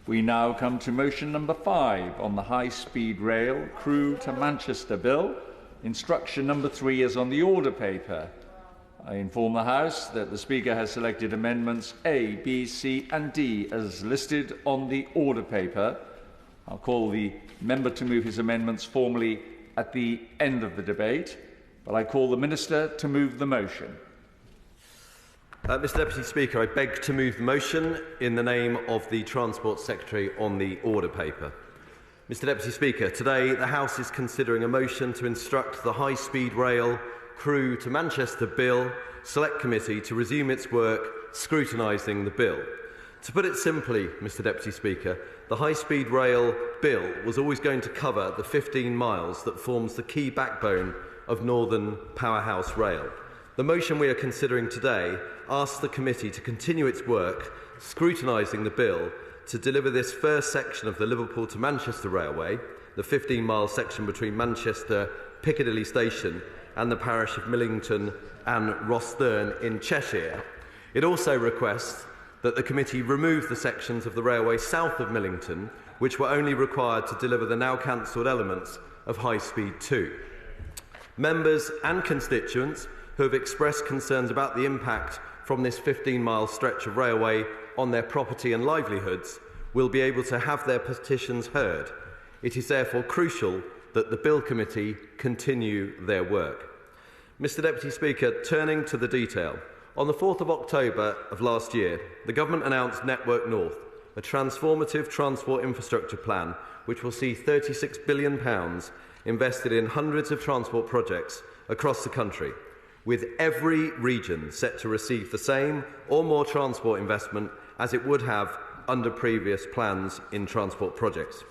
We now come to motion number 5 on the high-speed rail Crewe to Manchester bill. Instruction number 3 is on the order paper. I inform the House that the Speaker has selected amendments A, B, C and D as listed on the order paper. I'll call the member to move his amendments formally at the end of the debate, but I call the Minister to move the motion. Mr Deputy Speaker, I beg to move the motion in the name of the Transport Secretary on the order paper. Mr Deputy Speaker, today the House is considering a motion to instruct the high-speed rail Crewe to Manchester Bill Select Committee to resume its work scrutinising the bill. To put it simply, Mr Deputy Speaker, the high-speed rail bill was always going to cover the 15 miles that forms the key backbone of Northern Powerhouse Rail. The motion we are considering today asks the committee to continue its work scrutinising the bill to deliver this first section of the Liverpool to Manchester Railway, the 15-mile section between Manchester Piccadilly Station and the parish of Millington and Rossthurn in Cheshire. It also requests that the committee remove the sections of the railway south of Millington, which were only required to deliver the now cancelled elements of High Speed 2. Members and constituents who have expressed concerns about the impact from this 15-mile stretch of railway on their property and livelihoods will be able to have their petitions heard. It is therefore crucial that the Bill Committee continue their work. Mr Deputy Speaker, turning to the detail, on the 4th of October of last year, the Government announced Network North, a transformative transport infrastructure plan which will see £36 billion invested in hundreds of transport projects across the country, with every region set to receive the same or more transport investment as it would have under previous plans in transport projects.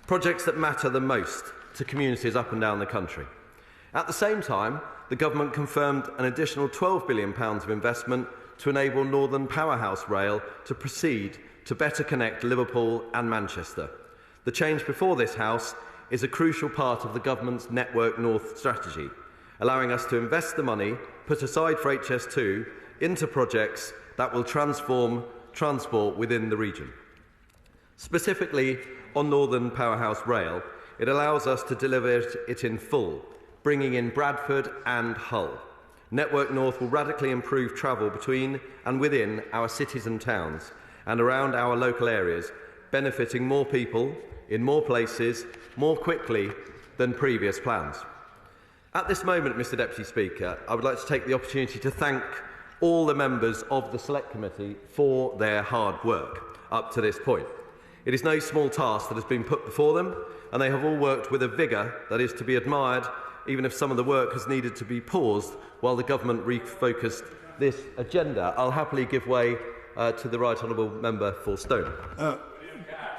Projects that matter the most to communities up and down the country. At the same time, the Government confirmed an additional £12 billion of investment to enable Northern Powerhouse Rail to proceed to better connect Liverpool and Manchester. The change before this House is a crucial part of the Government's Network North strategy, allowing us to invest the money put aside for HS2 into projects that will transform transport within the region. Specifically on Northern Powerhouse Rail, it allows us to deliver it in full, bringing in Bradford and Hull. Network North will radically improve travel between and within our cities and towns and around our local areas, benefiting more people in more places more quickly than previous plans. At this moment, Mr Deputy Speaker, I would like to take the opportunity to thank all the members of the Select Committee for their hard work up to this point. It is no small task that has been put before them, and they have all worked with a vigour that is to be admired, even if some of the work has needed to be paused while the Government refocused this agenda. I'll happily give way to the Right Honourable Member for Stone.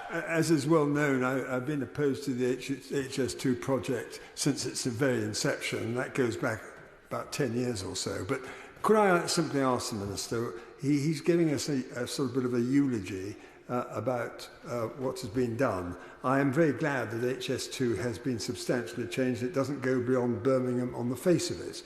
As is well known, I've been opposed to the HS2 project since its very inception, and that goes back about 10 years or so. But could I simply ask the Minister, he's giving us a sort of bit of a eulogy about what has been done. I am very glad that HS2 has been substantially changed. It doesn't go beyond Birmingham on the face of it.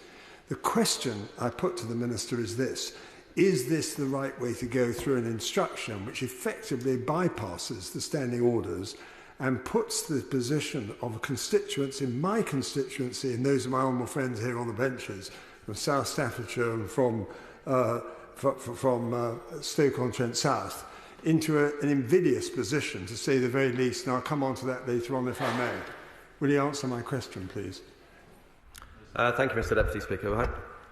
The question I put to the Minister is this: is this the right way to go through an instruction which effectively bypasses the standing orders and puts the position of constituents in my constituency and those of my honourable friends here on the benches from South Staffordshire and from Stoke-on-Trent South into an invidious position, to say the very least, and I'll come on to that later on if I may. Will you answer my question, please? Thank you, Mr Deputy Speaker. I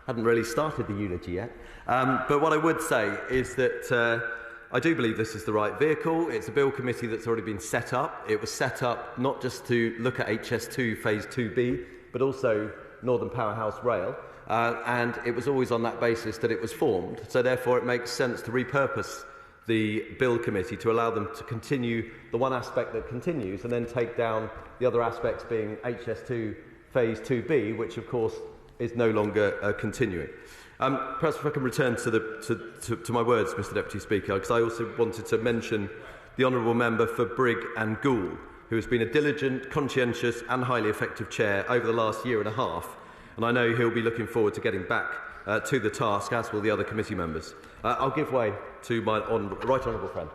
hadn't really started the eulogy yet. But what I would say is that I do believe this is the right vehicle. It's a bill committee that's already been set up. It was set up not just to look at HS2 Phase 2B, but also Northern Powerhouse Rail. And it was always on that basis that it was formed. So therefore it makes sense to repurpose the Bill Committee to allow them to continue the one aspect that continues and then take down the other aspects, being HS2 Phase 2B, which of course is no longer continuing. Perhaps if I can return to my words, Mr Deputy Speaker, because I also wanted to mention the Honourable Member for Brig and Goole, who has been a diligent, conscientious and highly effective chair over the last year and a half, and I know he'll be looking forward to getting back to the task, as will the other committee members. I'll give way to my right honourable friend.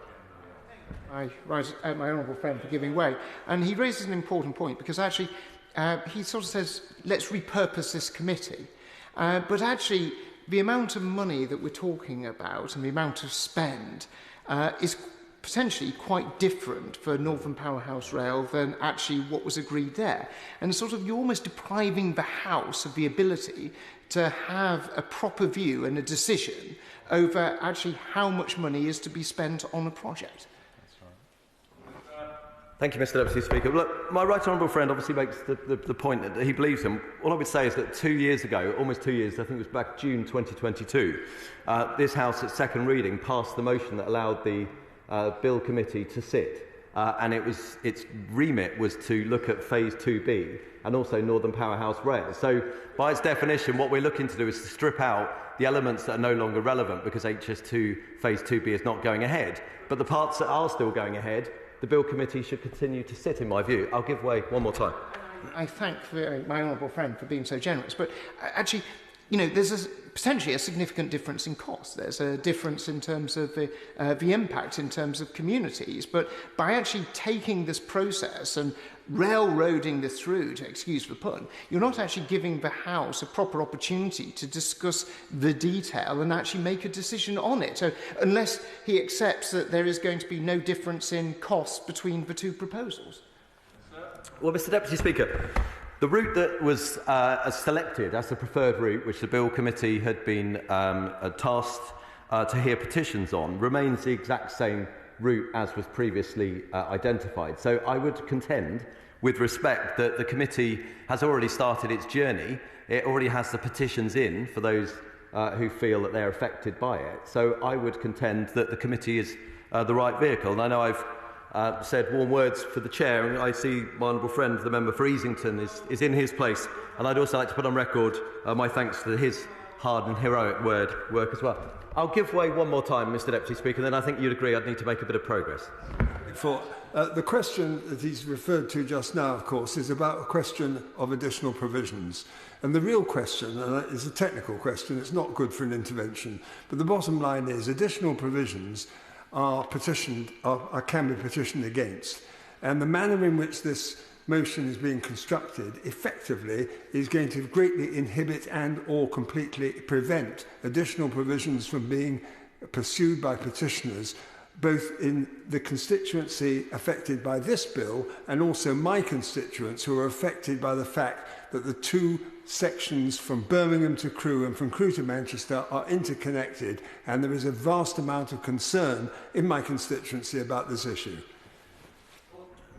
my honourable friend for giving way. And he raises an important point, because actually he sort of says, let's repurpose this committee. But actually, the amount of money that we're talking about and the amount of spend is potentially quite different for Northern Powerhouse Rail than actually what was agreed there. And sort of you're almost depriving the House of the ability to have a proper view and a decision over actually how much money is to be spent on a project. Thank you, Mr Deputy Speaker. Look, my right honourable friend obviously makes the point that he believes in. All I would say is that 2 years ago, almost 2 years, I think it was back June 2022, this House at second reading passed the motion that allowed the Bill Committee to sit. And its remit was to look at Phase 2B and also Northern Powerhouse Rail. So by its definition, what we're looking to do is to strip out the elements that are no longer relevant because HS2 Phase 2B is not going ahead. But the parts that are still going ahead, the Bill Committee should continue to sit, in my view. I'll give way one more time. I thank my honourable friend for being so generous, but actually, you know, there's potentially a significant difference in cost. There's a difference in terms of the impact in terms of communities, but by actually taking this process and railroading this through, to excuse the pun, you're not actually giving the House a proper opportunity to discuss the detail and actually make a decision on it. So unless he accepts that there is going to be no difference in cost between the two proposals. Well, Mr Deputy Speaker, the route that was selected as the preferred route, which the Bill Committee had been tasked to hear petitions on, remains the exact same route as was previously identified. So I would contend, with respect, that the committee has already started its journey. It already has the petitions in for those who feel that they're affected by it. So I would contend that the committee is the right vehicle. And I know I've said warm words for the chair, and I see my honourable friend, the member for Easington, is in his place. And I'd also like to put on record my thanks to his hard and heroic work as well. I'll give way one more time, Mr Deputy Speaker, then I think you'd agree I'd need to make a bit of progress. The question that he's referred to just now, of course, is about a question of additional provisions. And the real question, and it's a technical question, it's not good for an intervention, but the bottom line is additional provisions can be petitioned against. And the manner in which this motion is being constructed effectively is going to greatly inhibit and or completely prevent additional provisions from being pursued by petitioners, both in the constituency affected by this bill and also my constituents who are affected by the fact that the two sections from Birmingham to Crewe and from Crewe to Manchester are interconnected, and there is a vast amount of concern in my constituency about this issue.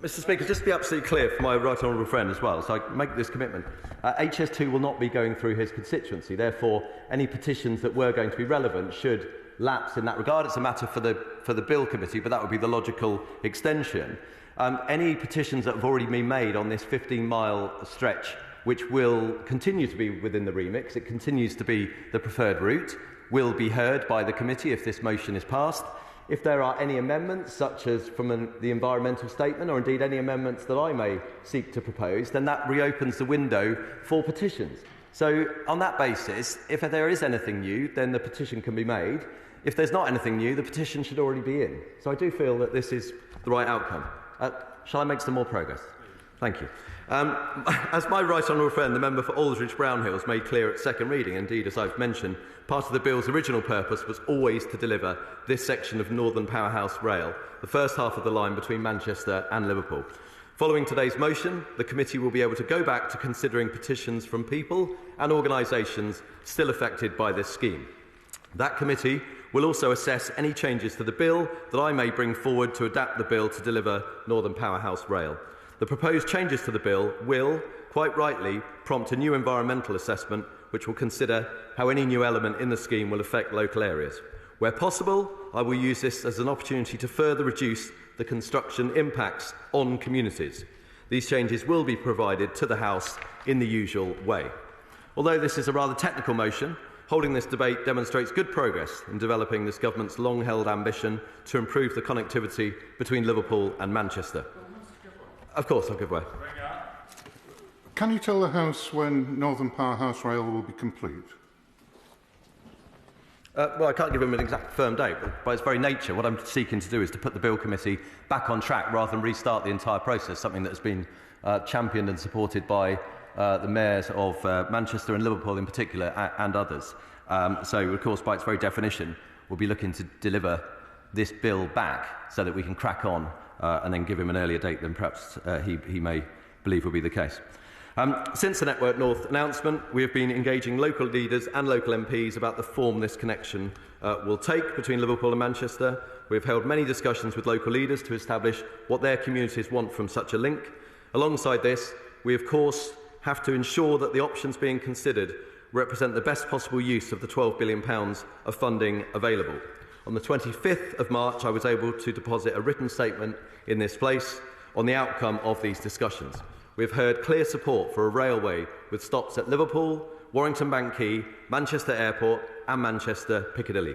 Mr Speaker, just to be absolutely clear for my right honourable friend as well, so I make this commitment. HS2 will not be going through his constituency. Therefore, any petitions that were going to be relevant should lapse in that regard. It's a matter for the Bill Committee, but that would be the logical extension. Any petitions that have already been made on this 15-mile stretch, which will continue to be within the remit, it continues to be the preferred route, will be heard by the committee if this motion is passed. If there are any amendments, such as from the environmental statement, or indeed any amendments that I may seek to propose, then that reopens the window for petitions. So on that basis, if there is anything new, then the petition can be made. If there's not anything new, the petition should already be in. So I do feel that this is the right outcome. Shall I make some more progress? Thank you. As my right honourable friend, the member for Aldridge Brown Hills, made clear at second reading, indeed, as I've mentioned, part of the bill's original purpose was always to deliver this section of Northern Powerhouse Rail, the first half of the line between Manchester and Liverpool. Following today's motion, the committee will be able to go back to considering petitions from people and organisations still affected by this scheme. That committee will also assess any changes to the bill that I may bring forward to adapt the bill to deliver Northern Powerhouse Rail. The proposed changes to the bill will, quite rightly, prompt a new environmental assessment which will consider how any new element in the scheme will affect local areas. Where possible, I will use this as an opportunity to further reduce the construction impacts on communities. These changes will be provided to the House in the usual way. Although this is a rather technical motion, holding this debate demonstrates good progress in developing this government's long-held ambition to improve the connectivity between Liverpool and Manchester. Of course, I'll give way. Can you tell the House when Northern Powerhouse Rail will be complete? Well, I can't give him an exact firm date, but by its very nature, what I'm seeking to do is to put the Bill Committee back on track rather than restart the entire process, something that has been championed and supported by the mayors of Manchester and Liverpool in particular, and others. So, of course, by its very definition, we'll be looking to deliver this bill back so that we can crack on and then give him an earlier date than perhaps he may believe will be the case. Since the Network North announcement, we have been engaging local leaders and local MPs about the form this connection will take between Liverpool and Manchester. We have held many discussions with local leaders to establish what their communities want from such a link. Alongside this, we of course have to ensure that the options being considered represent the best possible use of the £12 billion of funding available. On the 25th of March, I was able to deposit a written statement in this place on the outcome of these discussions. We have heard clear support for a railway with stops at Liverpool, Warrington Bank Quay, Manchester Airport and Manchester Piccadilly.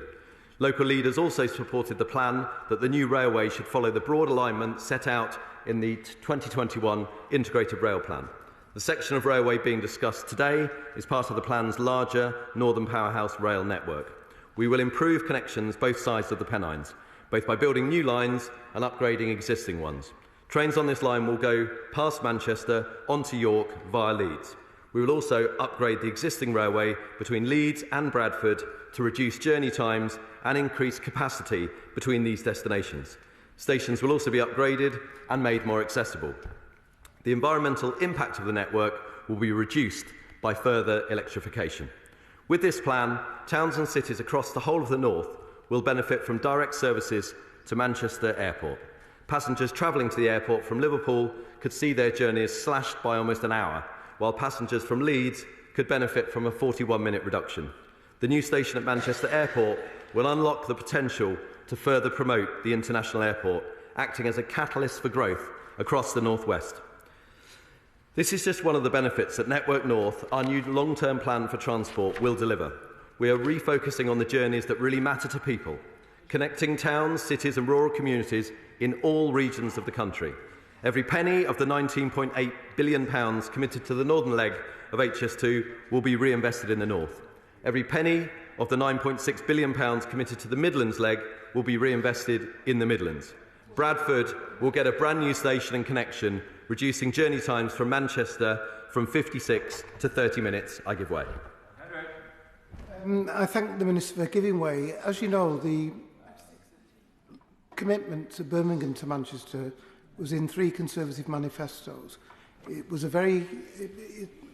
Local leaders also supported the plan that the new railway should follow the broad alignment set out in the 2021 Integrated Rail Plan. The section of railway being discussed today is part of the plan's larger Northern Powerhouse rail network. We will improve connections both sides of the Pennines, both by building new lines and upgrading existing ones. Trains on this line will go past Manchester onto York via Leeds. We will also upgrade the existing railway between Leeds and Bradford to reduce journey times and increase capacity between these destinations. Stations will also be upgraded and made more accessible. The environmental impact of the network will be reduced by further electrification. With this plan, towns and cities across the whole of the north will benefit from direct services to Manchester Airport. Passengers travelling to the airport from Liverpool could see their journeys slashed by almost an hour, while passengers from Leeds could benefit from a 41-minute reduction. The new station at Manchester Airport will unlock the potential to further promote the international airport, acting as a catalyst for growth across the North West. This is just one of the benefits that Network North, our new long-term plan for transport, will deliver. We are refocusing on the journeys that really matter to people, connecting towns, cities and rural communities in all regions of the country. Every penny of the £19.8 billion committed to the northern leg of HS2 will be reinvested in the north. Every penny of the £9.6 billion committed to the Midlands leg will be reinvested in the Midlands. Bradford will get a brand new station and connection, reducing journey times from Manchester from 56 to 30 minutes. I give way. I thank the Minister for giving way. As you know, the commitment to Birmingham to Manchester was in 3 Conservative manifestos. It was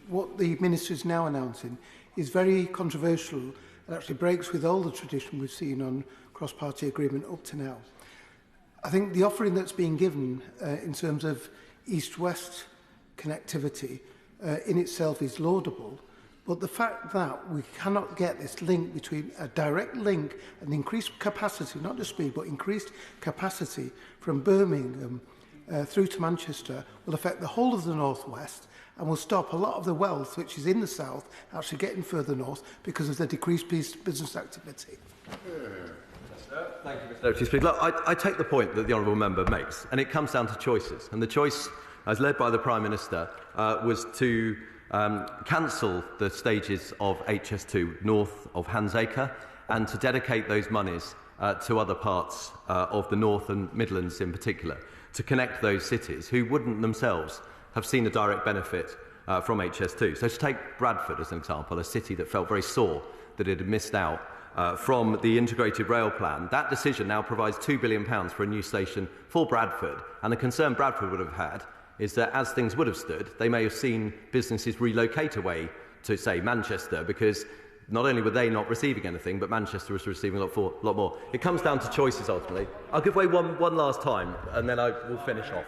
what the Minister is now announcing is very controversial and actually breaks with all the tradition we've seen on cross-party agreement up to now. I think the offering that's being given in terms of east-west connectivity in itself is laudable, but the fact that we cannot get this link between a direct link and increased capacity, not just speed, but increased capacity from Birmingham through to Manchester will affect the whole of the North West and will stop a lot of the wealth which is in the south actually getting further north because of the decreased business activity. Thank you, Mr. Deputy Speaker. Look, I take the point that the Honourable Member makes, and it comes down to choices. And the choice, as led by the Prime Minister, was to cancel the stages of HS2 north of Handsacre and to dedicate those monies to other parts of the North and Midlands in particular, to connect those cities who wouldn't themselves have seen a direct benefit from HS2. So to take Bradford as an example, a city that felt very sore that it had missed out from the integrated rail plan, that decision now provides £2 billion for a new station for Bradford. And the concern Bradford would have had is that as things would have stood, they may have seen businesses relocate away to, say, Manchester, because not only were they not receiving anything, but Manchester was receiving a lot more. It comes down to choices, ultimately. I'll give way one last time, and then I will finish off.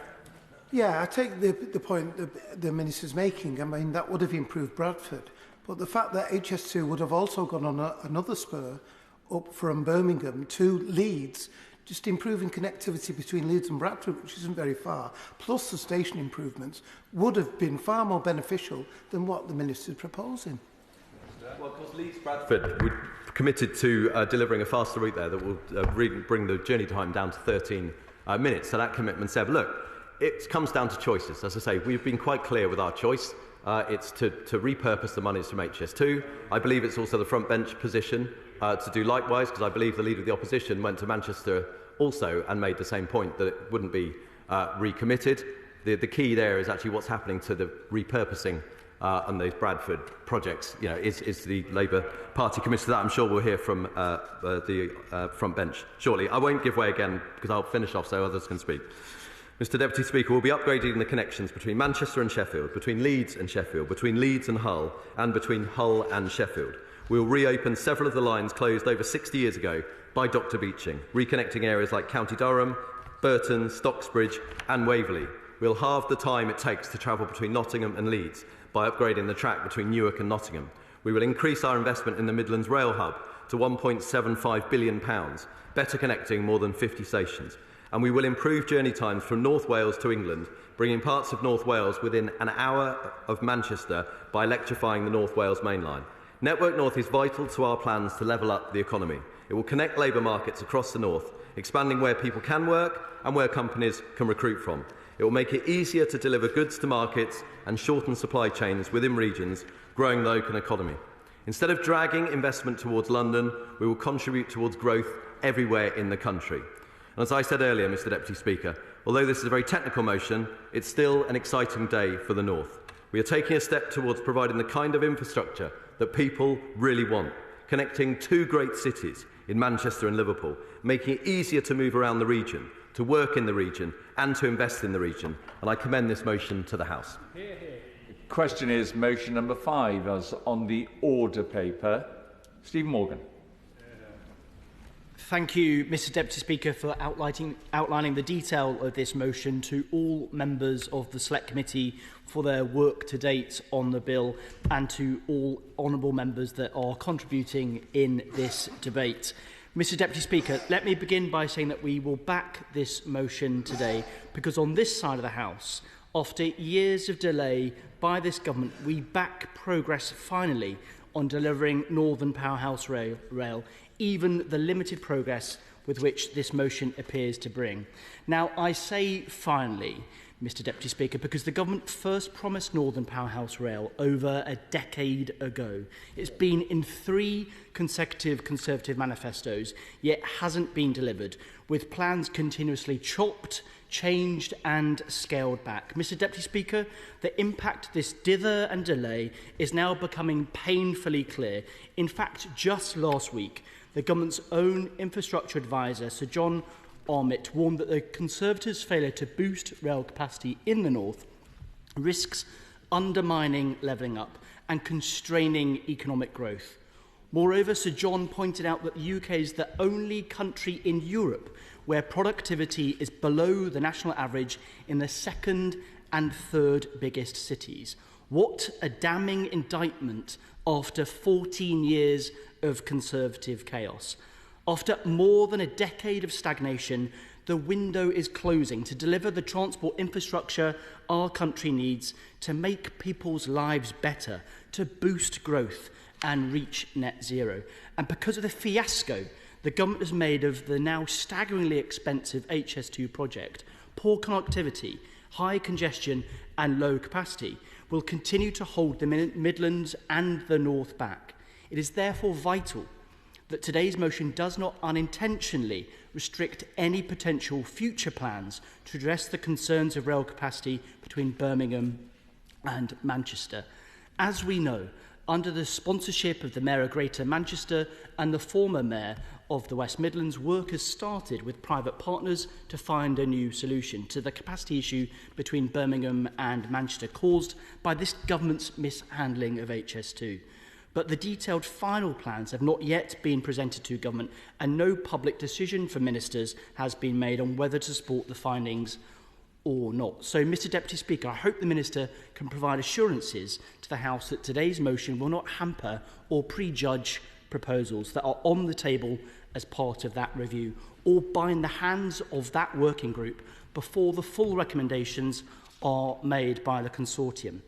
Yeah, I take the point that the Minister's making. I mean, that would have improved Bradford. But the fact that HS2 would have also gone on another spur up from Birmingham to Leeds, just improving connectivity between Leeds and Bradford, which isn't very far, plus the station improvements, would have been far more beneficial than what the Minister's proposing. Well, of course, Leeds-Bradford were committed to delivering a faster route there that will bring the journey time down to 13 minutes. So that commitment said, look, it comes down to choices. As I say, we've been quite clear with our choice. It's to repurpose the monies from HS2. I believe it's also the front bench position to do likewise, because I believe the Leader of the Opposition went to Manchester also and made the same point, that it wouldn't be recommitted. The key there is actually what's happening to the repurposing and those Bradford projects. You know, is the Labour Party committed to that? I'm sure we'll hear from the front bench shortly. I won't give way again because I'll finish off so others can speak. Mr Deputy Speaker, we'll be upgrading the connections between Manchester and Sheffield, between Leeds and Sheffield, between Leeds and Hull, and between Hull and Sheffield. We'll reopen several of the lines closed over 60 years ago by Dr Beeching, reconnecting areas like County Durham, Burton, Stocksbridge and Waverley. We'll halve the time it takes to travel between Nottingham and Leeds by upgrading the track between Newark and Nottingham. We will increase our investment in the Midlands Rail Hub to £1.75 billion, better connecting more than 50 stations. And we will improve journey times from North Wales to England, bringing parts of North Wales within an hour of Manchester by electrifying the North Wales main line. Network North is vital to our plans to level up the economy. It will connect labour markets across the north, expanding where people can work and where companies can recruit from. It will make it easier to deliver goods to markets and shorten supply chains within regions, growing the local economy. Instead of dragging investment towards London, we will contribute towards growth everywhere in the country. And as I said earlier, Mr Deputy Speaker, although this is a very technical motion, it's still an exciting day for the North. We are taking a step towards providing the kind of infrastructure that people really want, connecting two great cities in Manchester and Liverpool, making it easier to move around the region, to work in the region and to invest in the region. And I commend this motion to the House. The question is motion number 5 as on the order paper. Stephen Morgan. Thank you, Mr Deputy Speaker, for outlining the detail of this motion to all members of the Select Committee for their work to date on the bill, and to all honourable members that are contributing in this debate. Mr Deputy Speaker, let me begin by saying that we will back this motion today because on this side of the House, after years of delay by this government, we back progress finally on delivering Northern Powerhouse Rail, even the limited progress with which this motion appears to bring. Now, I say finally, Mr Deputy Speaker, because the government first promised Northern Powerhouse Rail over a decade ago. It's been in 3 consecutive Conservative manifestos, yet hasn't been delivered, with plans continuously chopped, changed and scaled back. Mr Deputy Speaker, the impact this dither and delay is now becoming painfully clear. In fact, just last week, the government's own infrastructure advisor, Sir John Armitt, warned that the Conservatives' failure to boost rail capacity in the north risks undermining levelling up and constraining economic growth. Moreover, Sir John pointed out that the UK is the only country in Europe where productivity is below the national average in the 2nd and 3rd biggest cities. What a damning indictment after 14 years of Conservative chaos. After more than a decade of stagnation, the window is closing to deliver the transport infrastructure our country needs to make people's lives better, to boost growth and reach net zero. And because of the fiasco the government has made of the now staggeringly expensive HS2 project, poor connectivity, high congestion and low capacity will continue to hold the Midlands and the North back. It is therefore vital that today's motion does not unintentionally restrict any potential future plans to address the concerns of rail capacity between Birmingham and Manchester. As we know, under the sponsorship of the Mayor of Greater Manchester and the former Mayor of the West Midlands, work has started with private partners to find a new solution to the capacity issue between Birmingham and Manchester caused by this government's mishandling of HS2. But the detailed final plans have not yet been presented to government, and no public decision for ministers has been made on whether to support the findings or not. So, Mr Deputy Speaker, I hope the Minister can provide assurances to the House that today's motion will not hamper or prejudge proposals that are on the table as part of that review, or bind the hands of that working group before the full recommendations are made by the consortium.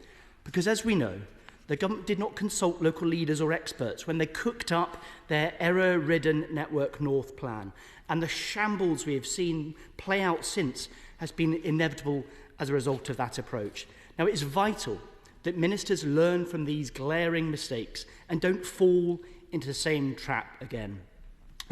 Because as we know, the government did not consult local leaders or experts when they cooked up their error-ridden Network North plan, and the shambles we have seen play out since has been inevitable as a result of that approach. Now, it is vital that ministers learn from these glaring mistakes and don't fall into the same trap again.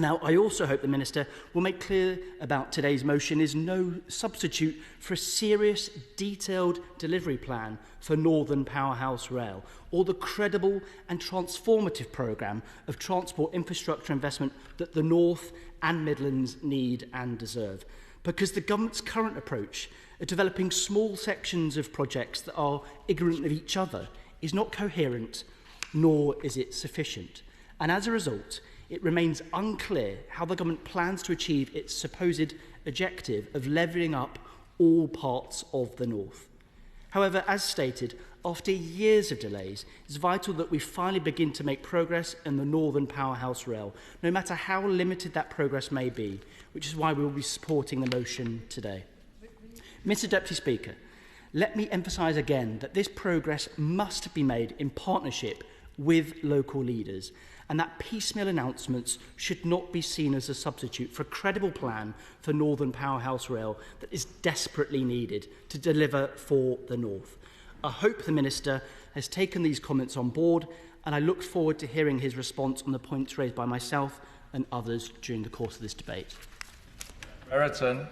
Now, I also hope the Minister will make clear about today's motion is no substitute for a serious, detailed delivery plan for Northern Powerhouse Rail, or the credible and transformative programme of transport infrastructure investment that the North and Midlands need and deserve. Because the government's current approach of developing small sections of projects that are ignorant of each other is not coherent, nor is it sufficient. And as a result, it remains unclear how the government plans to achieve its supposed objective of levelling up all parts of the North. However, as stated, after years of delays, it's vital that we finally begin to make progress in the Northern Powerhouse Rail, no matter how limited that progress may be, which is why we will be supporting the motion today. Mr Deputy Speaker, let me emphasise again that this progress must be made in partnership with local leaders, and that piecemeal announcements should not be seen as a substitute for a credible plan for Northern Powerhouse Rail that is desperately needed to deliver for the North. I hope the Minister has taken these comments on board, and I look forward to hearing his response on the points raised by myself and others during the course of this debate. Brereton.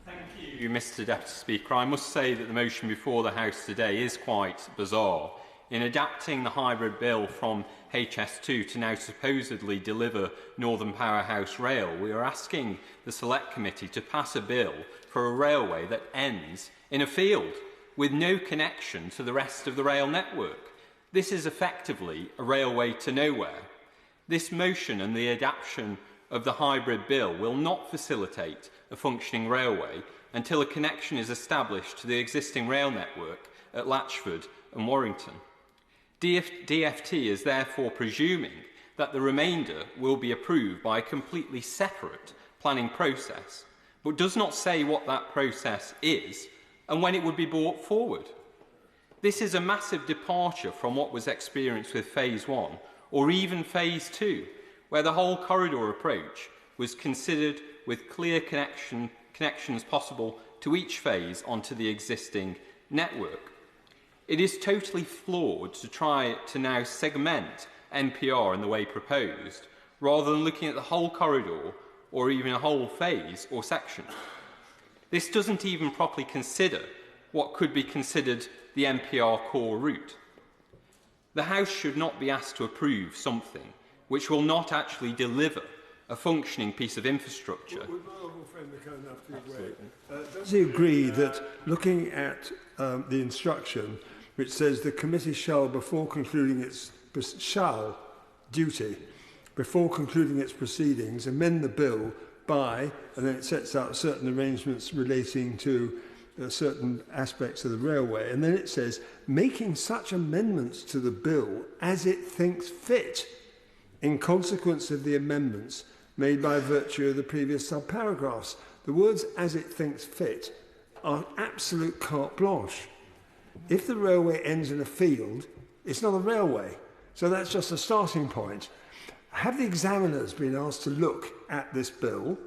Thank you, Mr Deputy Speaker. I must say that the motion before the House today is quite bizarre. In adapting the hybrid bill from HS2 to now supposedly deliver Northern Powerhouse Rail, we are asking the Select Committee to pass a bill for a railway that ends in a field with no connection to the rest of the rail network. This is effectively a railway to nowhere. This motion and the adaptation of the hybrid bill will not facilitate a functioning railway until a connection is established to the existing rail network at Latchford and Warrington. DFT is therefore presuming that the remainder will be approved by a completely separate planning process, but does not say what that process is and when it would be brought forward. This is a massive departure from what was experienced with Phase 1 or even Phase 2, where the whole corridor approach was considered with clear connections possible to each phase onto the existing network. It is totally flawed to try to now segment NPR in the way proposed, rather than looking at the whole corridor or even a whole phase or section. This doesn't even properly consider what could be considered the NPR core route. The House should not be asked to approve something which will not actually deliver a functioning piece of infrastructure. Would my honourable friend be kind enough to agree? Does he agree that looking at the instruction which says the committee shall, before concluding its proceedings, amend the bill by, and then it sets out certain arrangements relating to certain aspects of the railway, and then it says, making such amendments to the bill as it thinks fit, in consequence of the amendments made by virtue of the previous subparagraphs. The words as it thinks fit are absolute carte blanche. If the railway ends in a field, it's not a railway. So that's just a starting point. Have the examiners been asked to look at this bill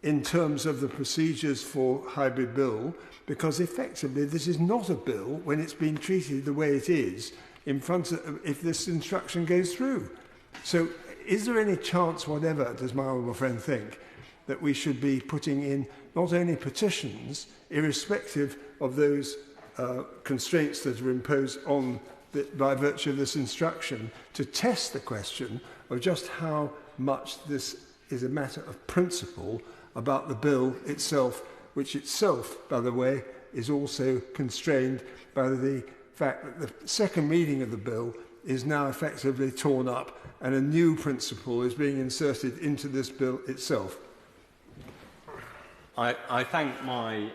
in terms of the procedures for hybrid bill? Because effectively this is not a bill when it's been treated the way it is in front of, if this instruction goes through. So is there any chance whatever, does my honourable friend think, that we should be putting in not only petitions, irrespective of those constraints that are imposed on by virtue of this instruction, to test the question of just how much this is a matter of principle about the bill itself, which itself, by the way, is also constrained by the fact that the second reading of the bill is now effectively torn up and a new principle is being inserted into this bill itself. I thank my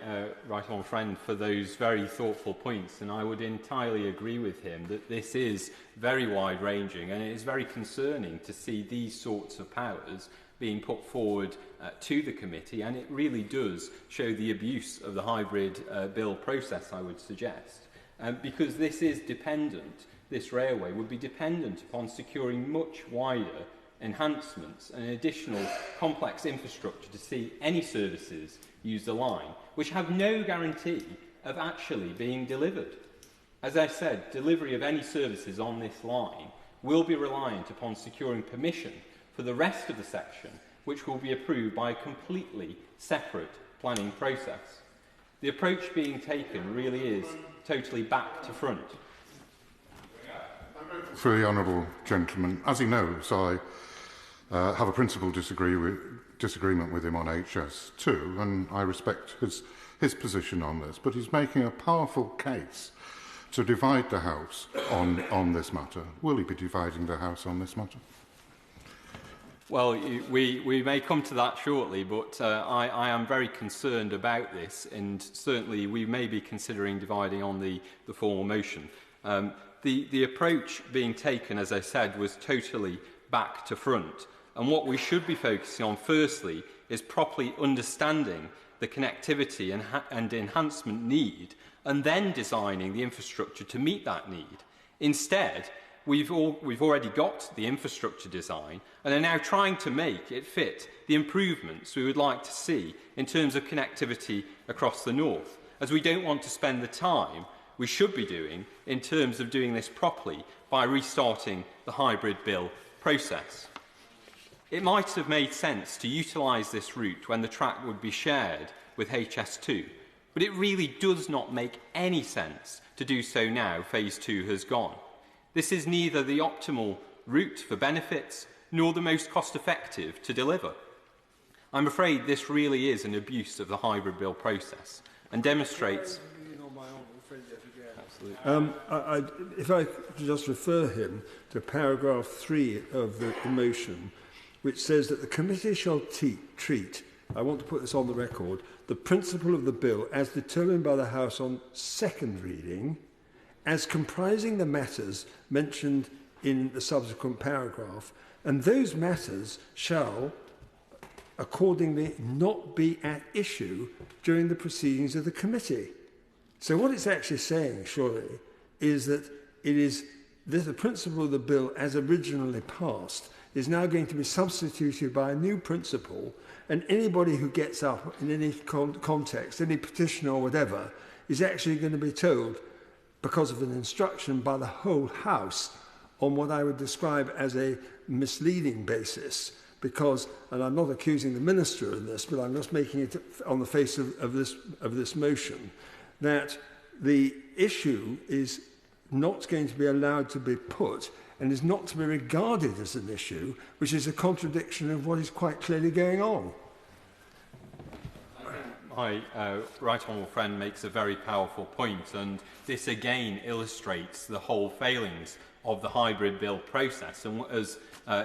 right honourable friend for those very thoughtful points, and I would entirely agree with him that this is very wide-ranging, and it is very concerning to see these sorts of powers being put forward to the committee, and it really does show the abuse of the hybrid bill process, I would suggest, because this is dependent, this railway would be dependent upon securing much wider enhancements and additional complex infrastructure to see any services use the line, which have no guarantee of actually being delivered. As I said, delivery of any services on this line will be reliant upon securing permission for the rest of the section, which will be approved by a completely separate planning process. The approach being taken really is totally back to front. For the honourable gentleman, as he knows, I have a principal disagreement with him on HS2, and I respect his position on this, but he's making a powerful case to divide the House on this matter. Will he be dividing the House on this matter? Well, we may come to that shortly, but I am very concerned about this, and certainly we may be considering dividing on the formal motion. The approach being taken, as I said, was totally back to front. And what we should be focusing on, firstly, is properly understanding the connectivity and enhancement need, and then designing the infrastructure to meet that need. Instead, we've already got the infrastructure design and are now trying to make it fit the improvements we would like to see in terms of connectivity across the north, as we don't want to spend the time we should be doing in terms of doing this properly by restarting the hybrid bill process. It might have made sense to utilise this route when the track would be shared with HS2, but it really does not make any sense to do so now Phase 2 has gone. This is neither the optimal route for benefits nor the most cost-effective to deliver. I'm afraid this really is an abuse of the hybrid bill process and demonstrates... If I could just refer him to paragraph 3 of the motion, which says that the committee shall treat, I want to put this on the record, the principle of the bill as determined by the House on second reading, as comprising the matters mentioned in the subsequent paragraph, and those matters shall accordingly not be at issue during the proceedings of the committee. So what it's actually saying, surely, is that the principle of the bill as originally passed is now going to be substituted by a new principle, and anybody who gets up in any context, any petition or whatever, is actually going to be told, because of an instruction by the whole House, on what I would describe as a misleading basis, because, and I'm not accusing the Minister of this, but I'm just making it on the face of this motion, that the issue is not going to be allowed to be put and is not to be regarded as an issue, which is a contradiction of what is quite clearly going on. My right honourable friend makes a very powerful point, and this again illustrates the whole failings of the hybrid bill process. And as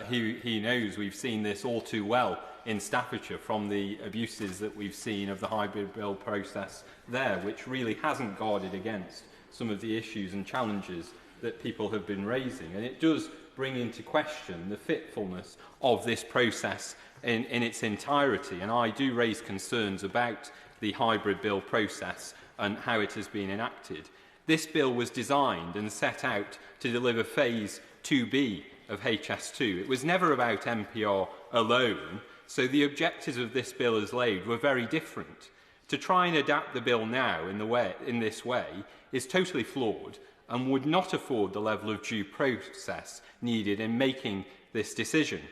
he knows, we've seen this all too well in Staffordshire from the abuses that we've seen of the hybrid bill process there, which really hasn't guarded against some of the issues and challenges that people have been raising. And it does bring into question the fitfulness of this process in its entirety. And I do raise concerns about the hybrid bill process and how it has been enacted. This bill was designed and set out to deliver Phase 2B of HS2. It was never about MPR alone, so the objectives of this bill as laid were very different. To try and adapt the bill now in this way is totally flawed and would not afford the level of due process needed in making this decision.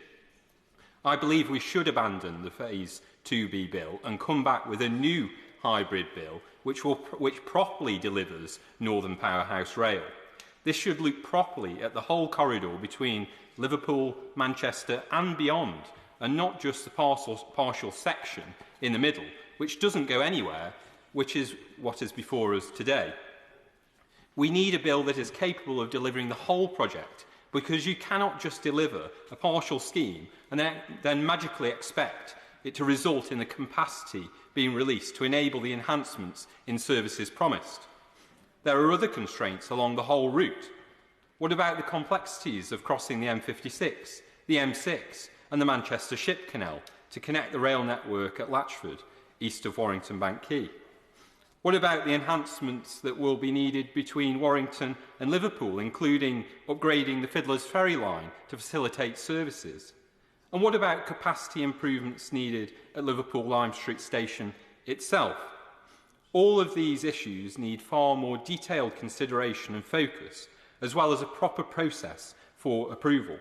I believe we should abandon the Phase 2B bill and come back with a new hybrid bill which properly delivers Northern Powerhouse Rail. This should look properly at the whole corridor between Liverpool, Manchester and beyond, and not just the partial section in the middle, which doesn't go anywhere, which is what is before us today. We need a bill that is capable of delivering the whole project, because you cannot just deliver a partial scheme and then magically expect it to result in the capacity being released to enable the enhancements in services promised. There are other constraints along the whole route. What about the complexities of crossing the M56, the M6 and the Manchester Ship Canal to connect the rail network at Latchford, east of Warrington Bank Quay? What about the enhancements that will be needed between Warrington and Liverpool, including upgrading the Fiddler's Ferry line to facilitate services? And what about capacity improvements needed at Liverpool Lime Street Station itself? All of these issues need far more detailed consideration and focus, as well as a proper process for approval.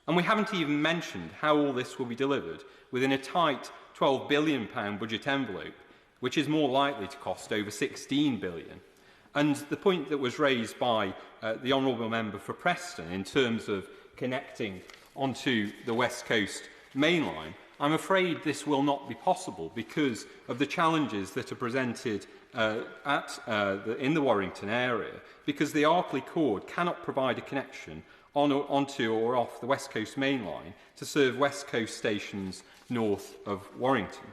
And we haven't even mentioned how all this will be delivered within a tight £12 billion budget envelope, which is more likely to cost over £16 billion. And the point that was raised by the Honourable Member for Preston in terms of connecting onto the West Coast main line, I'm afraid this will not be possible because of the challenges that are presented in the Warrington area, because the Arkley cord cannot provide a connection onto or off the West Coast main line to serve West Coast stations north of Warrington.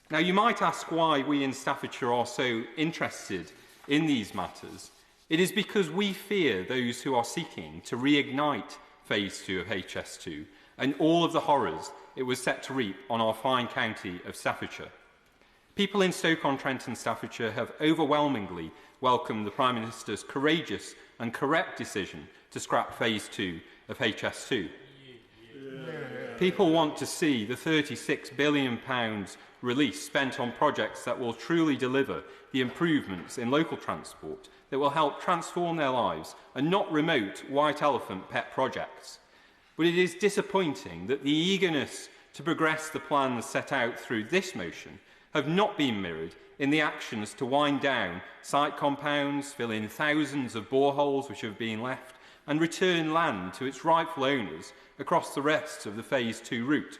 Now, you might ask why we in Staffordshire are so interested in these matters. It is because we fear those who are seeking to reignite Phase 2 of HS2 and all of the horrors it was set to reap on our fine county of Staffordshire. People in Stoke-on-Trent and Staffordshire have overwhelmingly welcomed the Prime Minister's courageous and correct decision to scrap Phase 2 of HS2. People want to see the £36 billion release spent on projects that will truly deliver the improvements in local transport that will help transform their lives and not remote white elephant pet projects. But it is disappointing that the eagerness to progress the plans set out through this motion have not been mirrored in the actions to wind down site compounds, fill in thousands of boreholes which have been left, and return land to its rightful owners across the rest of the Phase 2 route.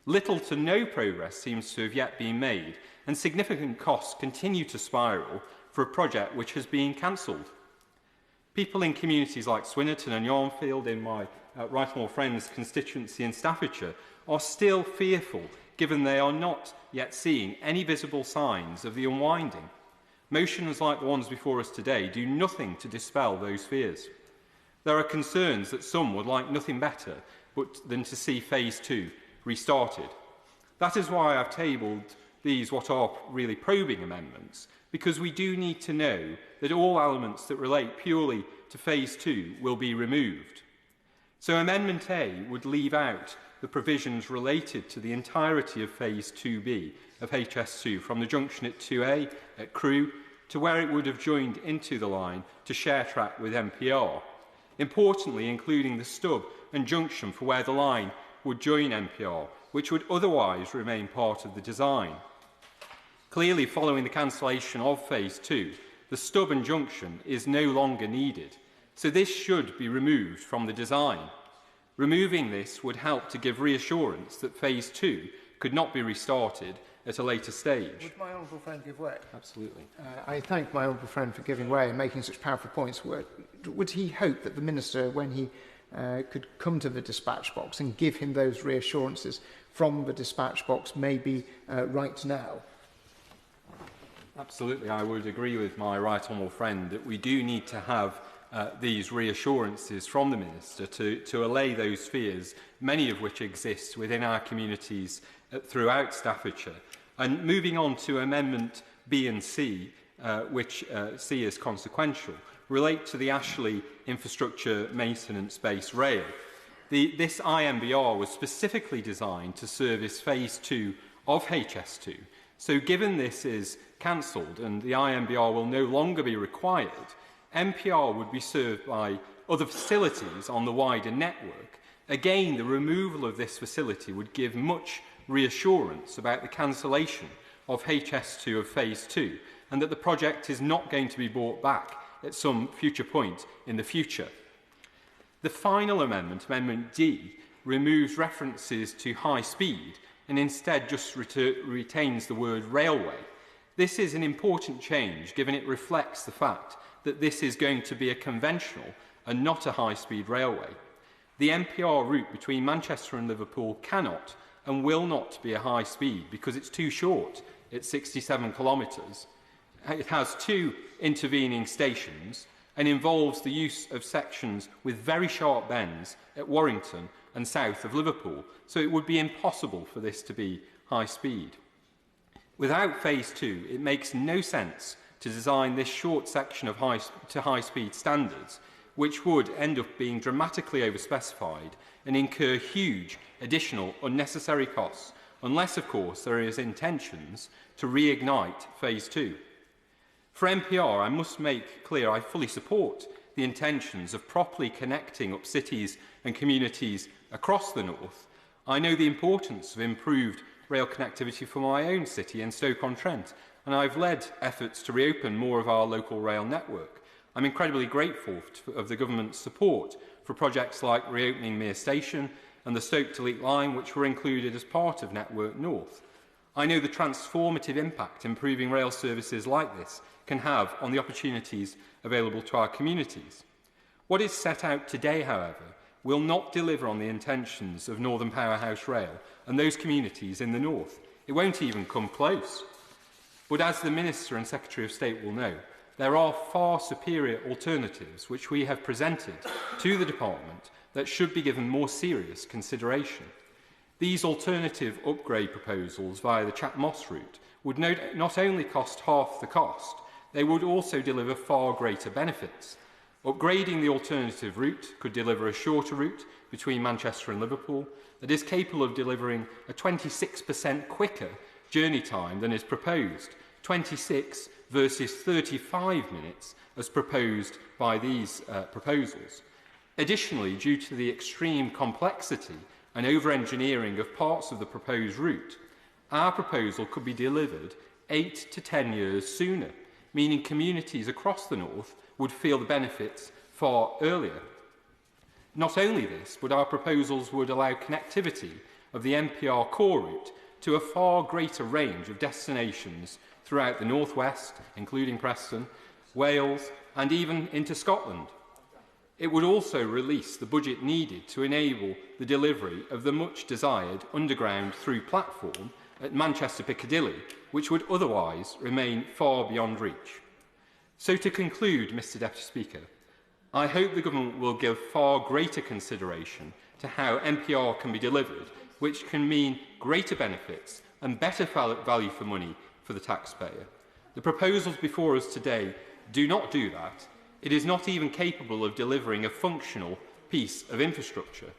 Little to no progress seems to have yet been made, and significant costs continue to spiral for a project which has been cancelled. People in communities like Swinnerton and Yarnfield, in my Right Honourable Friend's constituency in Staffordshire, are still fearful, given they are not yet seeing any visible signs of the unwinding. Motions like the ones before us today do nothing to dispel those fears. There are concerns that some would like nothing better than to see Phase 2 restarted. That is why I've tabled these what are really probing amendments, because we do need to know that all elements that relate purely to Phase 2 will be removed. So Amendment A would leave out the provisions related to the entirety of Phase 2B of HS2 from the junction at 2A at Crewe to where it would have joined into the line to share track with MPR. Importantly, including the stub and junction for where the line would join MPR, which would otherwise remain part of the design. Clearly, following the cancellation of Phase 2, the stub and junction is no longer needed, so this should be removed from the design. Removing this would help to give reassurance that Phase 2 could not be restarted at a later stage. Would my honourable friend give way? Absolutely. I thank my honourable friend for giving way and making such powerful points. Would he hope that the Minister, when he could come to the dispatch box and give him those reassurances from the dispatch box, maybe right now? Absolutely, I would agree with my right honourable friend that we do need to have these reassurances from the Minister to allay those fears, many of which exist within our communities throughout Staffordshire. And moving on to Amendment B and C, which C is consequential, relate to the Ashley Infrastructure Maintenance Base Rail. This IMBR was specifically designed to service Phase 2 of HS2. So given this is cancelled and the IMBR will no longer be required, MPR would be served by other facilities on the wider network. Again, the removal of this facility would give much reassurance about the cancellation of HS2 of Phase 2 and that the project is not going to be brought back at some future point in the future. The final amendment, Amendment D, removes references to high speed and instead just retains the word railway. This is an important change given it reflects the fact that this is going to be a conventional and not a high-speed railway. The MPR route between Manchester and Liverpool cannot and will not be a high speed because it's too short. It's 67 kilometres. It has 2 intervening stations and involves the use of sections with very sharp bends at Warrington and south of Liverpool, so it would be impossible for this to be high speed. Without Phase 2, it makes no sense to design this short section of high-speed standards, which would end up being dramatically overspecified and incur huge additional unnecessary costs unless, of course, there is intentions to reignite Phase 2. For MPR, I must make clear I fully support the intentions of properly connecting up cities and communities across the north. I know the importance of improved rail connectivity for my own city in Stoke-on-Trent, and I've led efforts to reopen more of our local rail network. I'm incredibly grateful of the government's support for projects like reopening Mere Station and the Stoke to Leek line, which were included as part of Network North. I know the transformative impact improving rail services like this can have on the opportunities available to our communities. What is set out today, however, will not deliver on the intentions of Northern Powerhouse Rail and those communities in the north. It won't even come close. But as the Minister and Secretary of State will know, there are far superior alternatives which we have presented to the Department that should be given more serious consideration. These alternative upgrade proposals via the Chat Moss route would not only cost half the cost, they would also deliver far greater benefits. Upgrading the alternative route could deliver a shorter route between Manchester and Liverpool that is capable of delivering a 26% quicker journey time than is proposed, 26 versus 35 minutes as proposed by these proposals. Additionally, due to the extreme complexity and over-engineering of parts of the proposed route, our proposal could be delivered 8 to 10 years sooner, meaning communities across the north would feel the benefits far earlier. Not only this, but our proposals would allow connectivity of the MPR core route to a far greater range of destinations throughout the North West, including Preston, Wales, and even into Scotland. It would also release the budget needed to enable the delivery of the much-desired underground through platform at Manchester Piccadilly, which would otherwise remain far beyond reach. So to conclude, Mr Deputy Speaker, I hope the Government will give far greater consideration to how MPR can be delivered, which can mean greater benefits and better value for money for the taxpayer. The proposals before us today do not do that. It is not even capable of delivering a functional piece of infrastructure.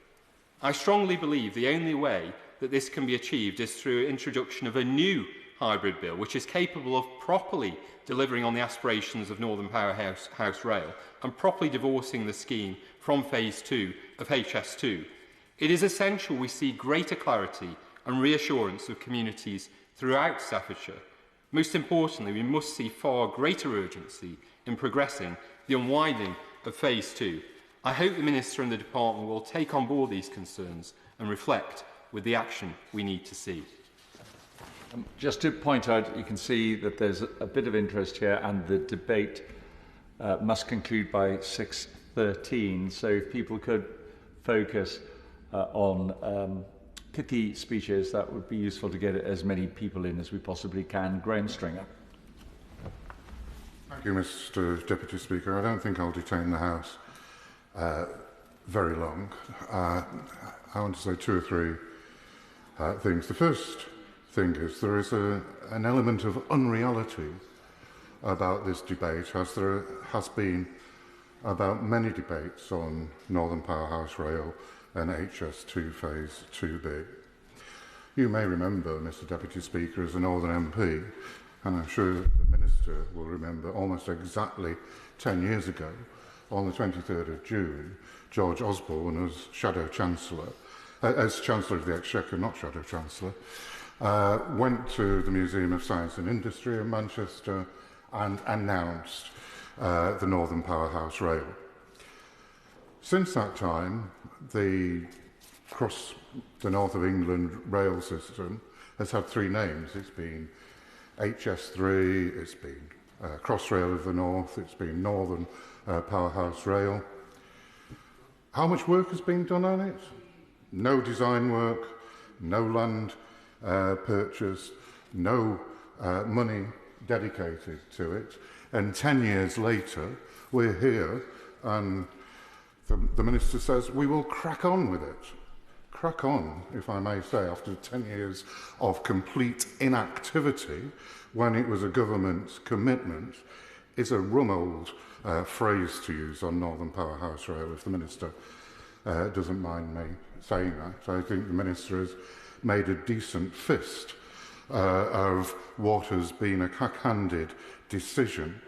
I strongly believe the only way that this can be achieved is through introduction of a new hybrid bill, which is capable of properly delivering on the aspirations of Northern Powerhouse Rail and properly divorcing the scheme from Phase 2 of HS2. It is essential we see greater clarity and reassurance of communities throughout Staffordshire. Most importantly, we must see far greater urgency in progressing the unwinding of Phase 2. I hope the Minister and the Department will take on board these concerns and reflect with the action we need to see. Just to point out, you can see that there's a bit of interest here, and the debate must conclude by 6:13. So if people could focus on pithy speeches, that would be useful to get as many people in as we possibly can. Grahame Stringer. Thank you, Mr Deputy Speaker. I don't think I'll detain the House very long. I want to say two or three things. The first thing is there is an element of unreality about this debate, as there has been about many debates on Northern Powerhouse Rail and HS2 Phase 2B. You may remember, Mr Deputy Speaker, as a Northern MP, and I'm sure the Minister will remember, almost exactly 10 years ago, on the 23rd of June, George Osborne, as Shadow Chancellor, as Chancellor of the Exchequer, not Shadow Chancellor, went to the Museum of Science and Industry in Manchester and announced the Northern Powerhouse Rail. Since that time, the across the north of England rail system has had three names. It's been HS3, it's been Crossrail of the North, it's been Northern Powerhouse Rail. How much work has been done on it? No design work, no land purchase, no money dedicated to it. And 10 years later, we're here and the Minister says we will crack on with it. Crack on, if I may say, after 10 years of complete inactivity, when it was a government commitment, is a rum old phrase to use on Northern Powerhouse Rail, if the Minister doesn't mind me saying that. I think the Minister has made a decent fist of what has been a cack-handed decision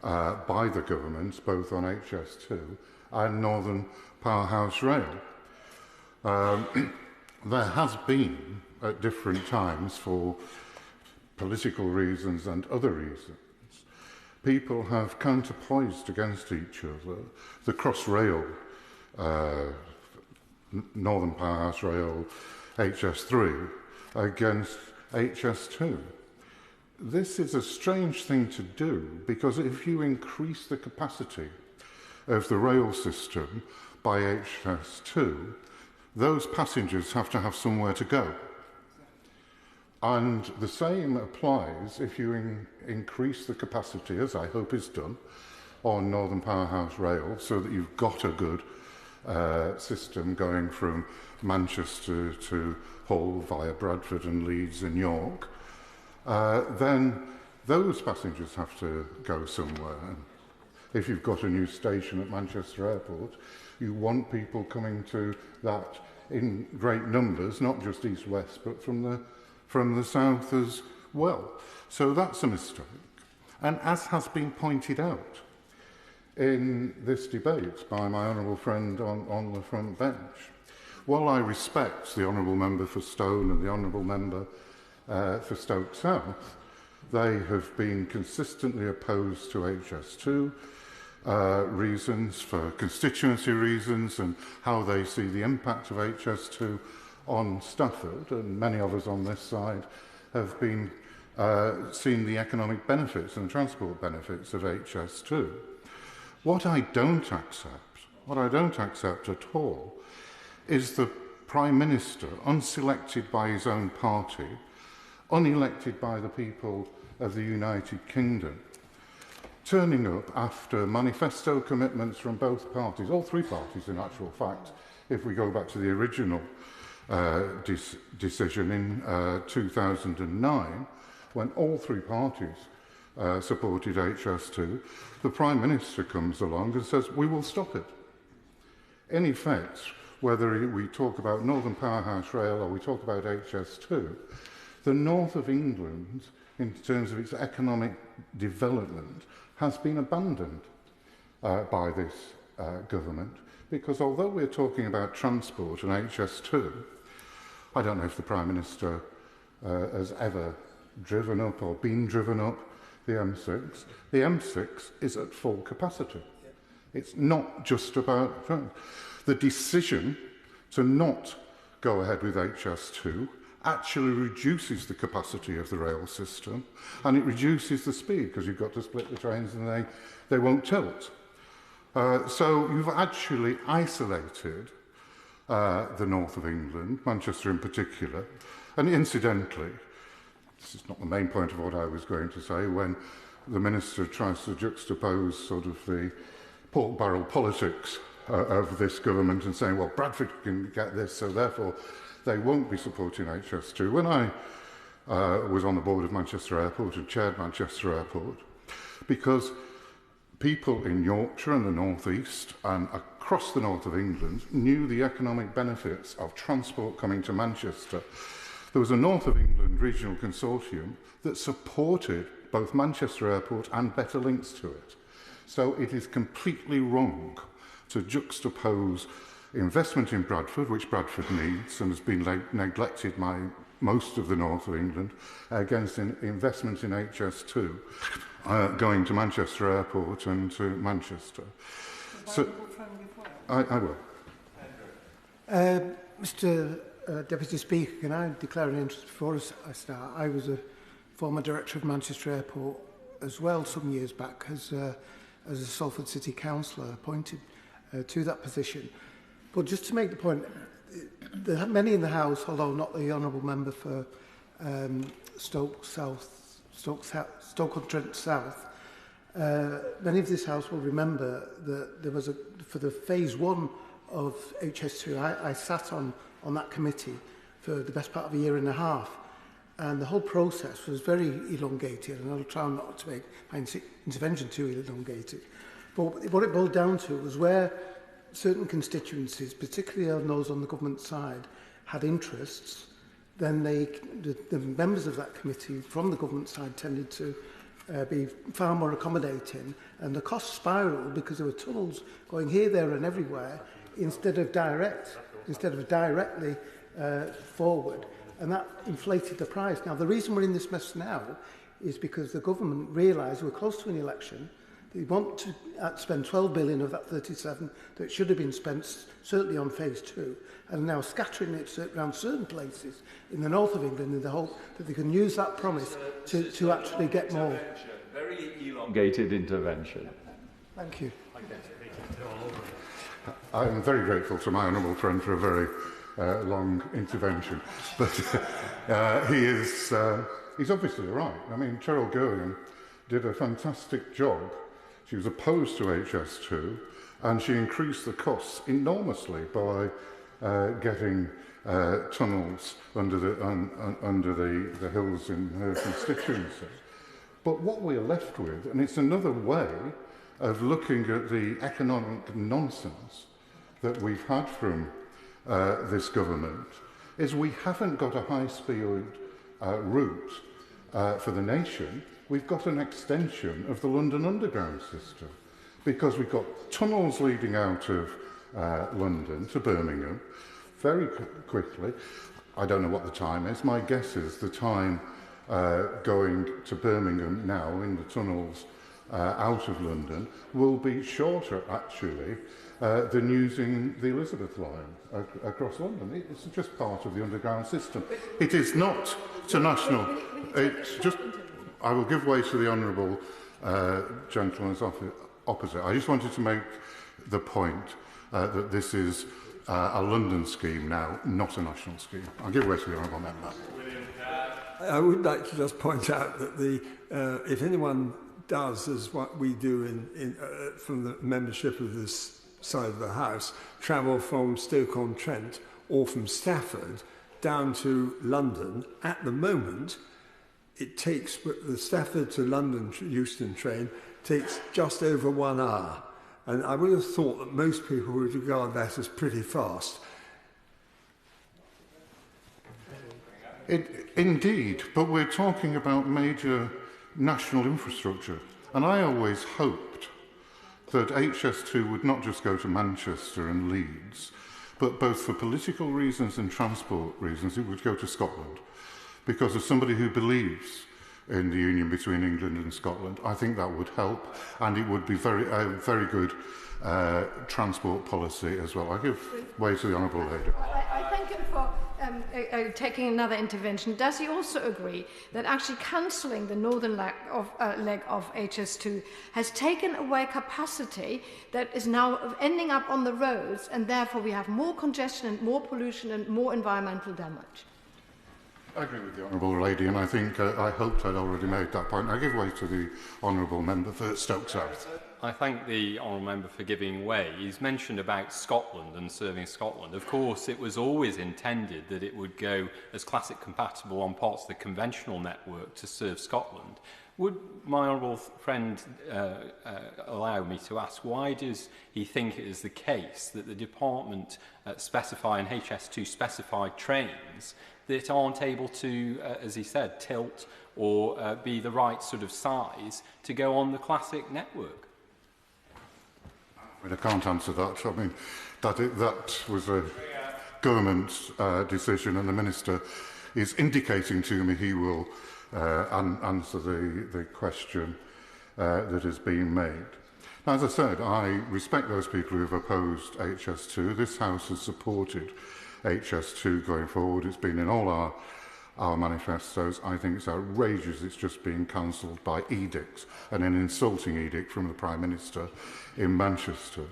by the government, both on HS2 and Northern Powerhouse Rail. There has been, at different times, for political reasons and other reasons, people have counterpoised against each other the Crossrail, Northern Powerhouse Rail, HS3, against HS2. This is a strange thing to do, because if you increase the capacity of the rail system by HS2, those passengers have to have somewhere to go. And the same applies if you increase the capacity, as I hope is done, on Northern Powerhouse Rail, so that you've got a good system going from Manchester to Hull via Bradford and Leeds and York, then those passengers have to go somewhere. And if you've got a new station at Manchester Airport, you want people coming to that in great numbers, not just east-west, but from the south as well. So that's a mistake. And as has been pointed out in this debate by my honourable friend on the front bench, while I respect the honourable member for Stone and the honourable member for Stoke South, they have been consistently opposed to HS2, reasons, for constituency reasons, and how they see the impact of HS2 on Stafford, and many of us on this side have been seen the economic benefits and transport benefits of HS2. What I don't accept at all, is the Prime Minister, unselected by his own party, unelected by the people of the United Kingdom, turning up after manifesto commitments from both parties, all three parties in actual fact, if we go back to the original decision in 2009, when all three parties supported HS2, the Prime Minister comes along and says, we will stop it. In effect, whether we talk about Northern Powerhouse Rail or we talk about HS2, the north of England, in terms of its economic development, has been abandoned by this government, because although we're talking about transport and HS2, I don't know if the Prime Minister has ever driven up or been driven up the M6. The M6 is at full capacity. It's not just about the decision to not go ahead with HS2 actually reduces the capacity of the rail system, and it reduces the speed because you've got to split the trains and they won't tilt. So you've actually isolated the north of England, Manchester in particular, and incidentally, this is not the main point of what I was going to say, when the Minister tries to juxtapose sort of the pork barrel politics of this government and saying, well, Bradford can get this, so therefore they won't be supporting HS2. When I was on the board of Manchester Airport and chaired Manchester Airport, because people in Yorkshire and the North East and across the north of England knew the economic benefits of transport coming to Manchester, there was a North of England regional consortium that supported both Manchester Airport and better links to it. So it is completely wrong to juxtapose investment in Bradford, which Bradford needs and has been neglected by most of the north of England, against investment in HS2 going to Manchester Airport and to Manchester. So, I will. Mr. Deputy Speaker, can I declare an interest before I start? I was a former director of Manchester Airport as well some years back as a Salford City Councillor appointed to that position. But just to make the point, many in the House, although not the honourable member for Stoke-on-Trent South, many of this House will remember that there was for the phase one of HS2, I sat on that committee for the best part of a year and a half, and the whole process was very elongated, and I'll try not to make my intervention too elongated. But what it boiled down to was where certain constituencies, particularly on those on the government side, had interests, then the members of that committee from the government side tended to be far more accommodating, and the cost spiraled because there were tunnels going here, there and everywhere instead of directly forward, and that inflated the price. Now, the reason we're in this mess now is because the government realised we're close to an election. They want to spend 12 billion of that 37 that should have been spent certainly on phase 2, and now scattering it around certain places in the north of England in the hope that they can use that promise to actually get more. Very elongated intervention. Thank you. I'm very grateful to my honourable friend for a very long intervention, but he's obviously right. I mean, Cheryl Gilliam did a fantastic job. She was opposed to HS2, and she increased the costs enormously by getting tunnels under the hills in her constituency. But what we're left with, and it's another way of looking at the economic nonsense that we've had from this government, is we haven't got a high-speed route for the nation. We've got an extension of the London Underground system, because we've got tunnels leading out of London to Birmingham very quickly. I don't know what the time is. My guess is the time going to Birmingham now in the tunnels out of London will be shorter, actually, than using the Elizabeth line across London. It's just part of the underground system. It is not to national. It's just. I will give way to the honourable gentleman's opposite. I just wanted to make the point that this is a London scheme now, not a national scheme. I'll give way to the honourable member. I would like to just point out that if anyone does, as what we do from the membership of this side of the House, travel from Stoke-on-Trent or from Stafford down to London, at the moment, it takes the Stafford to London Euston train takes just over 1 hour. And I would have thought that most people would regard that as pretty fast. Indeed, but we're talking about major national infrastructure. And I always hoped that HS2 would not just go to Manchester and Leeds, but both for political reasons and transport reasons, it would go to Scotland. Because as somebody who believes in the union between England and Scotland, I think that would help, and it would be a very good transport policy as well. I give way to the honourable lady. I thank him for taking another intervention. Does he also agree that actually cancelling the northern leg of HS2 has taken away capacity that is now ending up on the roads, and therefore we have more congestion and more pollution and more environmental damage? I agree with the honourable lady, and I think I hoped I'd already made that point. I give way to the honourable member for Stoke South. I thank the honourable member for giving way. He's mentioned about Scotland and serving Scotland. Of course, it was always intended that it would go as classic compatible on parts of the conventional network to serve Scotland. Would my honourable friend allow me to ask, why does he think it is the case that the department specify in HS2 specified trains that aren't able to, as he said, tilt or be the right sort of size to go on the classic network? I mean, I can't answer that. I mean, that was a government decision, and the Minister is indicating to me he will answer the question that has been made. Now, as I said, I respect those people who have opposed HS2. This House has supported HS2 going forward. It's been in all our manifestos. I think it's outrageous it's just being cancelled by edicts, and an insulting edict from the Prime Minister in Manchester.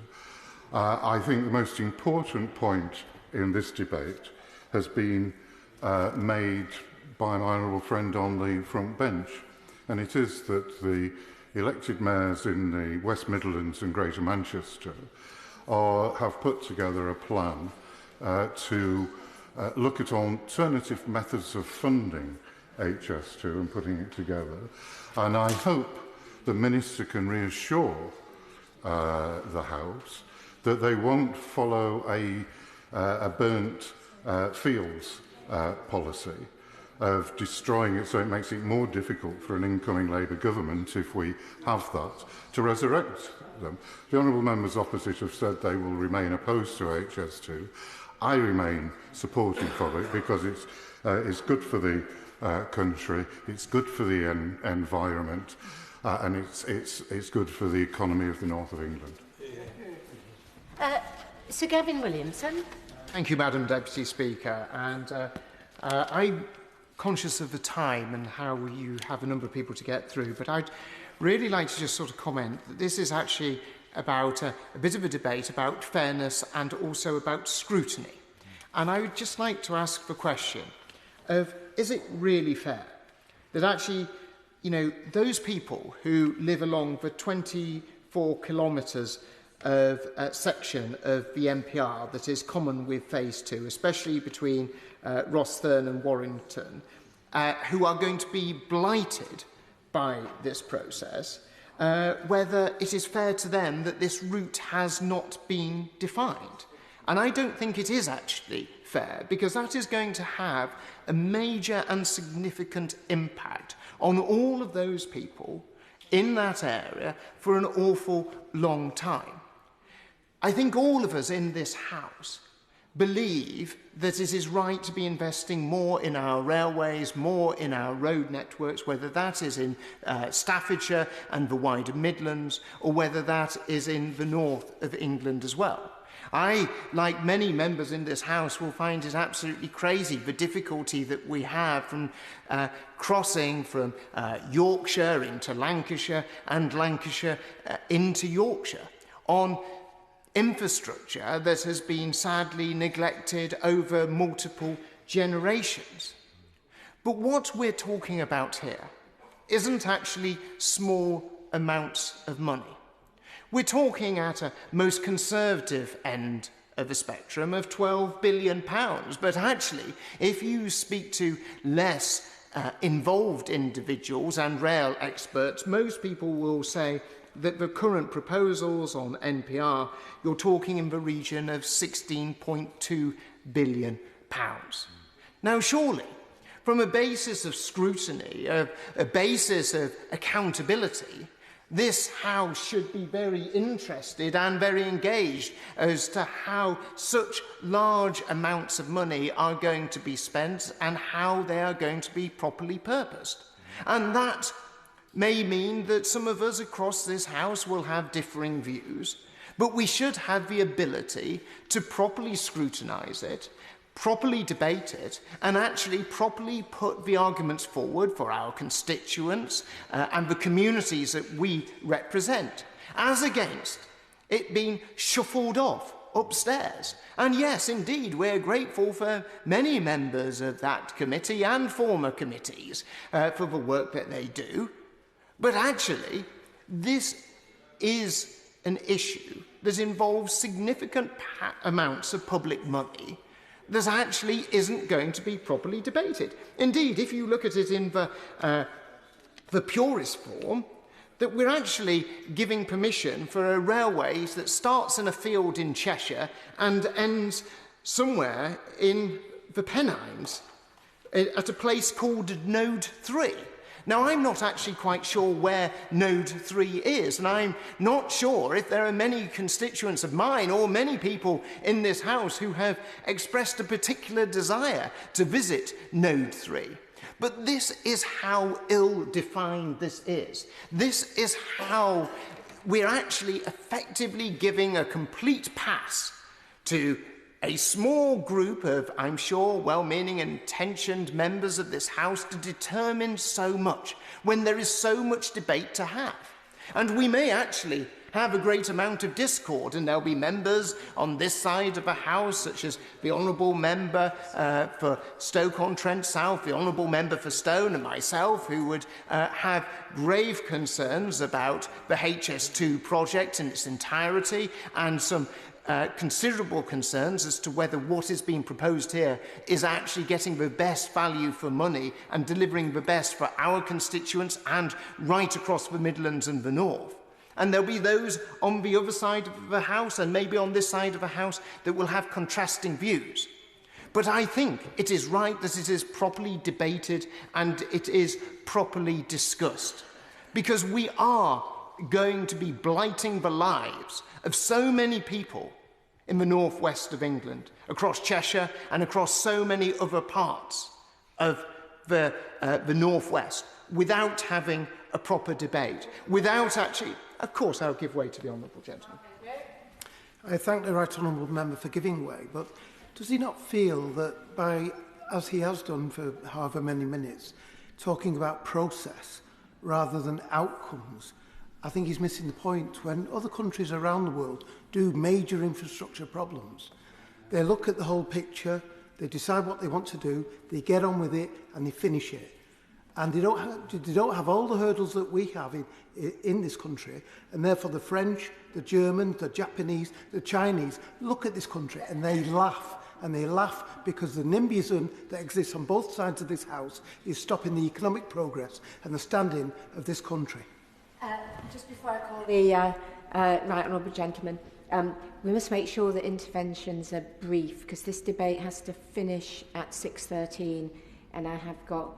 I think the most important point in this debate has been made by my honourable friend on the front bench, and it is that the elected mayors in the West Midlands and Greater Manchester have put together a plan to look at alternative methods of funding HS2 and putting it together. And I hope the Minister can reassure the House that they won't follow a burnt fields policy of destroying it so it makes it more difficult for an incoming Labour government, if we have that, to resurrect them. The honourable members opposite have said they will remain opposed to HS2. I remain supportive of it because it's good for the country, it's good for the environment, and it's good for the economy of the north of England. Sir Gavin Williamson. Thank you, Madam Deputy Speaker. And I'm conscious of the time and how you have a number of people to get through, but I'd really like to just sort of comment that this is actually about a bit of a debate about fairness and also about scrutiny. And I would just like to ask the question of, is it really fair that actually, you know, those people who live along the 24 kilometres of section of the MPR that is common with Phase 2, especially between Rosthern and Warrington, who are going to be blighted by this process, whether it is fair to them that this route has not been defined. And I don't think it is actually fair, because that is going to have a major and significant impact on all of those people in that area for an awful long time. I think all of us in this House believe that it is right to be investing more in our railways, more in our road networks, whether that is in Staffordshire and the wider Midlands, or whether that is in the north of England as well. I, like many members in this House, will find it absolutely crazy the difficulty that we have from crossing from Yorkshire into Lancashire and Lancashire into Yorkshire on infrastructure that has been sadly neglected over multiple generations. But what we're talking about here isn't actually small amounts of money. We're talking at a most conservative end of the spectrum of £12 billion. But actually, if you speak to less involved individuals and rail experts, most people will say that the current proposals on NPR, you're talking in the region of £16.2 billion. Now, surely, from a basis of scrutiny, a basis of accountability, this House should be very interested and very engaged as to how such large amounts of money are going to be spent and how they are going to be properly purposed. And that may mean that some of us across this House will have differing views, but we should have the ability to properly scrutinise it, properly debate it, and actually properly put the arguments forward for our constituents and the communities that we represent, as against it being shuffled off upstairs. And yes, indeed, we're grateful for many members of that committee and former committees for the work that they do. But actually, this is an issue that involves significant amounts of public money that actually isn't going to be properly debated. Indeed, if you look at it in the purest form, that we're actually giving permission for a railway that starts in a field in Cheshire and ends somewhere in the Pennines at a place called Node 3. Now, I'm not actually quite sure where Node 3 is, and I'm not sure if there are many constituents of mine or many people in this House who have expressed a particular desire to visit Node 3. But this is how ill-defined this is. This is how we're actually effectively giving a complete pass to a small group of, I'm sure, well-meaning and intentioned members of this House to determine so much when there is so much debate to have. And we may actually have a great amount of discord, and there'll be members on this side of the House, such as the Honourable Member for Stoke-on-Trent South, the Honourable Member for Stone, and myself, who would have grave concerns about the HS2 project in its entirety, and some considerable concerns as to whether what is being proposed here is actually getting the best value for money and delivering the best for our constituents and right across the Midlands and the North. And there'll be those on the other side of the House and maybe on this side of the House that will have contrasting views. But I think it is right that it is properly debated and it is properly discussed, because we are going to be blighting the lives of so many people in the northwest of England, across Cheshire and across so many other parts of the northwest, without having a proper debate, without actually... Of course, I'll give way to the honourable gentleman. I thank the right honourable member for giving way, but does he not feel that by, as he has done for however many minutes, talking about process rather than outcomes, I think he's missing the point. When other countries around the world do major infrastructure problems, they look at the whole picture, they decide what they want to do, they get on with it and they finish it. And they don't have all the hurdles that we have in this country, and therefore the French, the German, the Japanese, the Chinese look at this country and they laugh. And they laugh because the NIMBYism that exists on both sides of this House is stopping the economic progress and the standing of this country. Just before I call the right honourable gentleman, we must make sure that interventions are brief, because this debate has to finish at 6:13, and I have got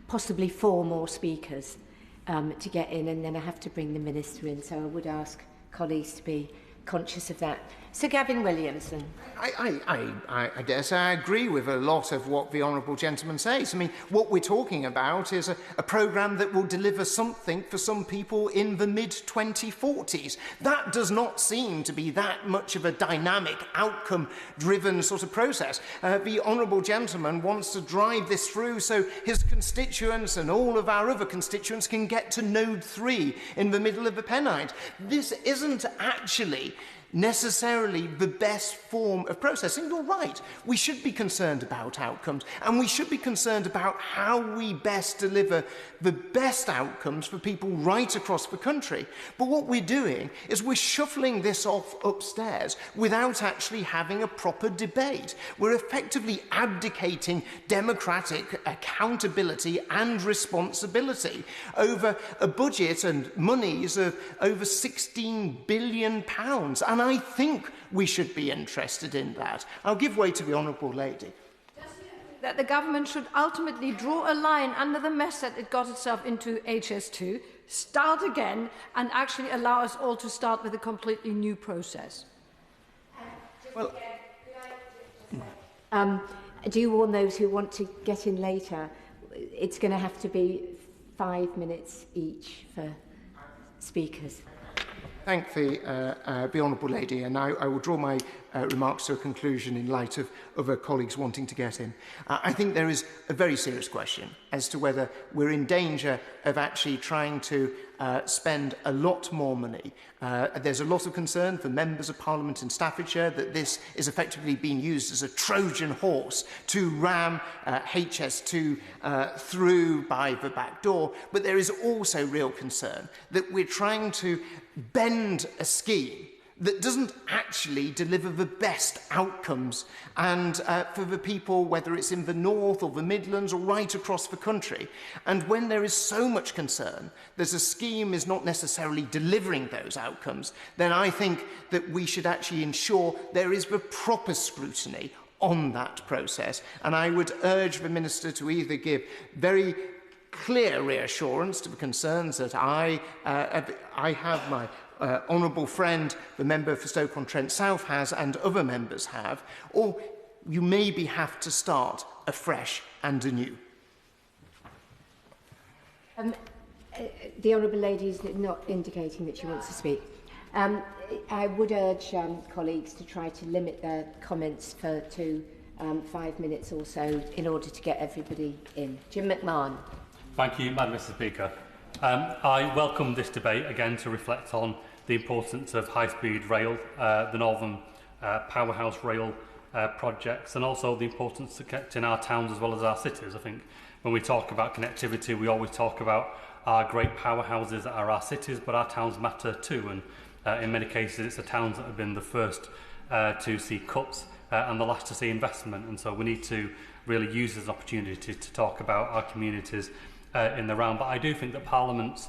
possibly 4 more speakers to get in, and then I have to bring the Minister in, so I would ask colleagues to be conscious of that. Sir Gavin Williamson. I dare say I agree with a lot of what the honourable gentleman says. I mean, what we're talking about is a programme that will deliver something for some people in the mid-2040s. That does not seem to be that much of a dynamic, outcome-driven sort of process. The honourable gentleman wants to drive this through so his constituents and all of our other constituents can get to Node 3 in the middle of the Pennines. This isn't actually necessarily the best form of processing. You're right. We should be concerned about outcomes, and we should be concerned about how we best deliver the best outcomes for people right across the country. But what we're doing is we're shuffling this off upstairs without actually having a proper debate. We're effectively abdicating democratic accountability and responsibility over a budget and monies of over £16 billion. And I think we should be interested in that. I'll give way to the honourable lady. That the government should ultimately draw a line under the mess that it got itself into HS2, start again, and actually allow us all to start with a completely new process. Well, do you warn those who want to get in later? It's going to have to be 5 minutes each for speakers. Thank the honourable lady, and I will draw my remarks to a conclusion in light of other colleagues wanting to get in. I think there is a very serious question as to whether we're in danger of actually trying to spend a lot more money. There's a lot of concern for members of Parliament in Staffordshire that this is effectively being used as a Trojan horse to ram HS2 through by the back door. But there is also real concern that we're trying to bend a scheme that doesn't actually deliver the best outcomes and for the people, whether it's in the north or the Midlands or right across the country. And when there is so much concern that a scheme is not necessarily delivering those outcomes, then I think that we should actually ensure there is the proper scrutiny on that process. And I would urge the Minister to either give very clear reassurance to the concerns that I have, my honourable friend, the member for Stoke-on-Trent South has, and other members have, or you maybe have to start afresh and anew. The honourable lady is not indicating that she wants to speak. I would urge colleagues to try to limit their comments to 5 minutes or so in order to get everybody in. Jim McMahon. Thank you, Madam Mr Speaker. I welcome this debate again to reflect on the importance of high-speed rail, the Northern Powerhouse Rail projects, and also the importance of connecting our towns as well as our cities. I think when we talk about connectivity, we always talk about our great powerhouses that are our cities, but our towns matter too, and in many cases it's the towns that have been the first to see cuts and the last to see investment, and so we need to really use this opportunity to talk about our communities in the round. But I do think that Parliaments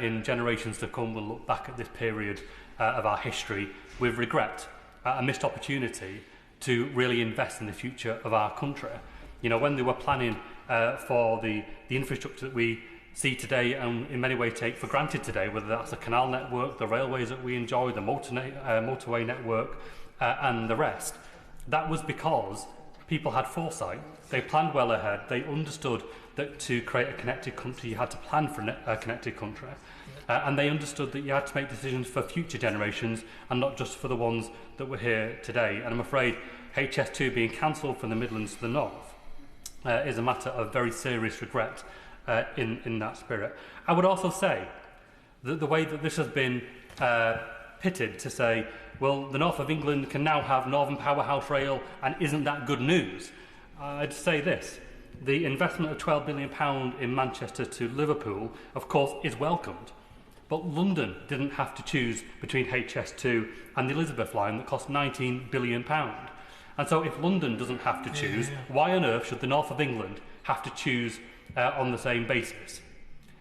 in generations to come will look back at this period of our history with regret, a missed opportunity to really invest in the future of our country. You know, when they were planning for the infrastructure that we see today and in many ways take for granted today, whether that's the canal network, the railways that we enjoy, the motorway network and the rest, that was because people had foresight. They planned well ahead. They understood that to create a connected country, you had to plan for a connected country. And they understood that you had to make decisions for future generations and not just for the ones that were here today. And I'm afraid HS2 being cancelled from the Midlands to the north is a matter of very serious regret in that spirit. I would also say that the way that this has been pitted to say, well, the north of England can now have Northern Powerhouse Rail, and isn't that good news? I'd say this. The investment of £12 billion in Manchester to Liverpool, of course, is welcomed. But London didn't have to choose between HS2 and the Elizabeth line that cost £19 billion. And so if London doesn't have to choose, why on earth should the north of England have to choose on the same basis?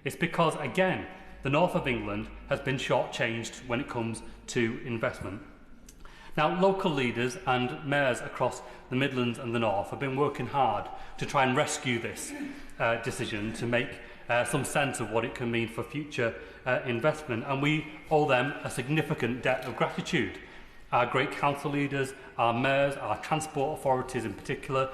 It's because, again, the north of England has been shortchanged when it comes to investment. Now, local leaders and mayors across the Midlands and the north have been working hard to try and rescue this decision, to make some sense of what it can mean for future investment, and we owe them a significant debt of gratitude. Our great council leaders, our mayors, our transport authorities in particular,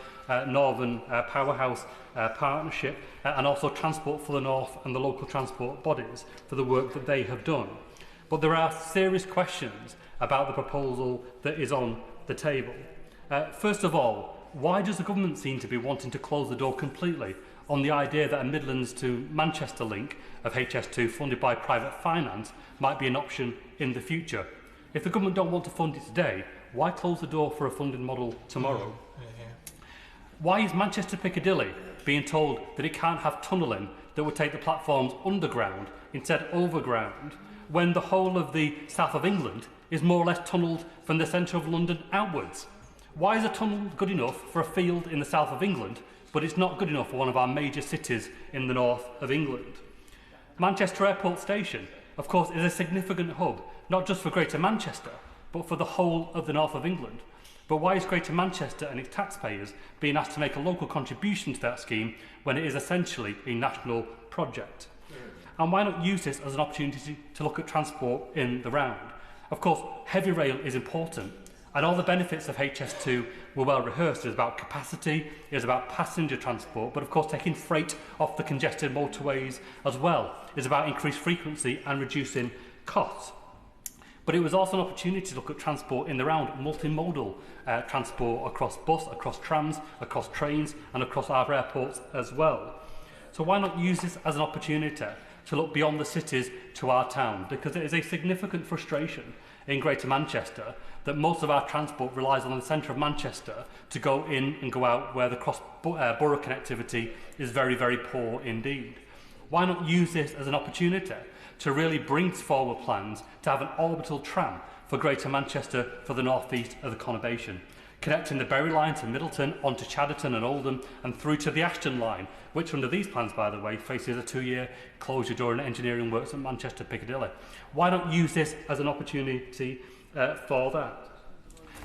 Northern Powerhouse Partnership, and also Transport for the North and the local transport bodies for the work that they have done. But there are serious questions about the proposal that is on the table. First of all, why does the government seem to be wanting to close the door completely on the idea that a Midlands to Manchester link of HS2 funded by private finance might be an option in the future? If the government don't want to fund it today, why close the door for a funding model tomorrow? Why is Manchester Piccadilly being told that it can't have tunnelling that would take the platforms underground instead overground, when the whole of the south of England is more or less tunnelled from the centre of London outwards? Why is a tunnel good enough for a field in the south of England, but it's not good enough for one of our major cities in the north of England? Manchester Airport Station, of course, is a significant hub, not just for Greater Manchester, but for the whole of the north of England. But why is Greater Manchester and its taxpayers being asked to make a local contribution to that scheme when it is essentially a national project? And why not use this as an opportunity to look at transport in the round? Of course, heavy rail is important, and all the benefits of HS2 were well rehearsed. It is about capacity, it is about passenger transport, but of course taking freight off the congested motorways as well. It is about increased frequency and reducing costs. But it was also an opportunity to look at transport in the round, multimodal transport across bus, across trams, across trains and across our airports as well. So why not use this as an opportunity to look beyond the cities to our town? Because it is a significant frustration in Greater Manchester that most of our transport relies on the centre of Manchester to go in and go out, where the cross-borough connectivity is very, very poor indeed. Why not use this as an opportunity to really bring forward plans to have an orbital tram for Greater Manchester for the north east of the conurbation, connecting the Berry line to Middleton, onto Chadderton and Oldham, and through to the Ashton line, which under these plans, by the way, faces a 2-year closure during engineering works at Manchester Piccadilly. Why not use this as an opportunity for that?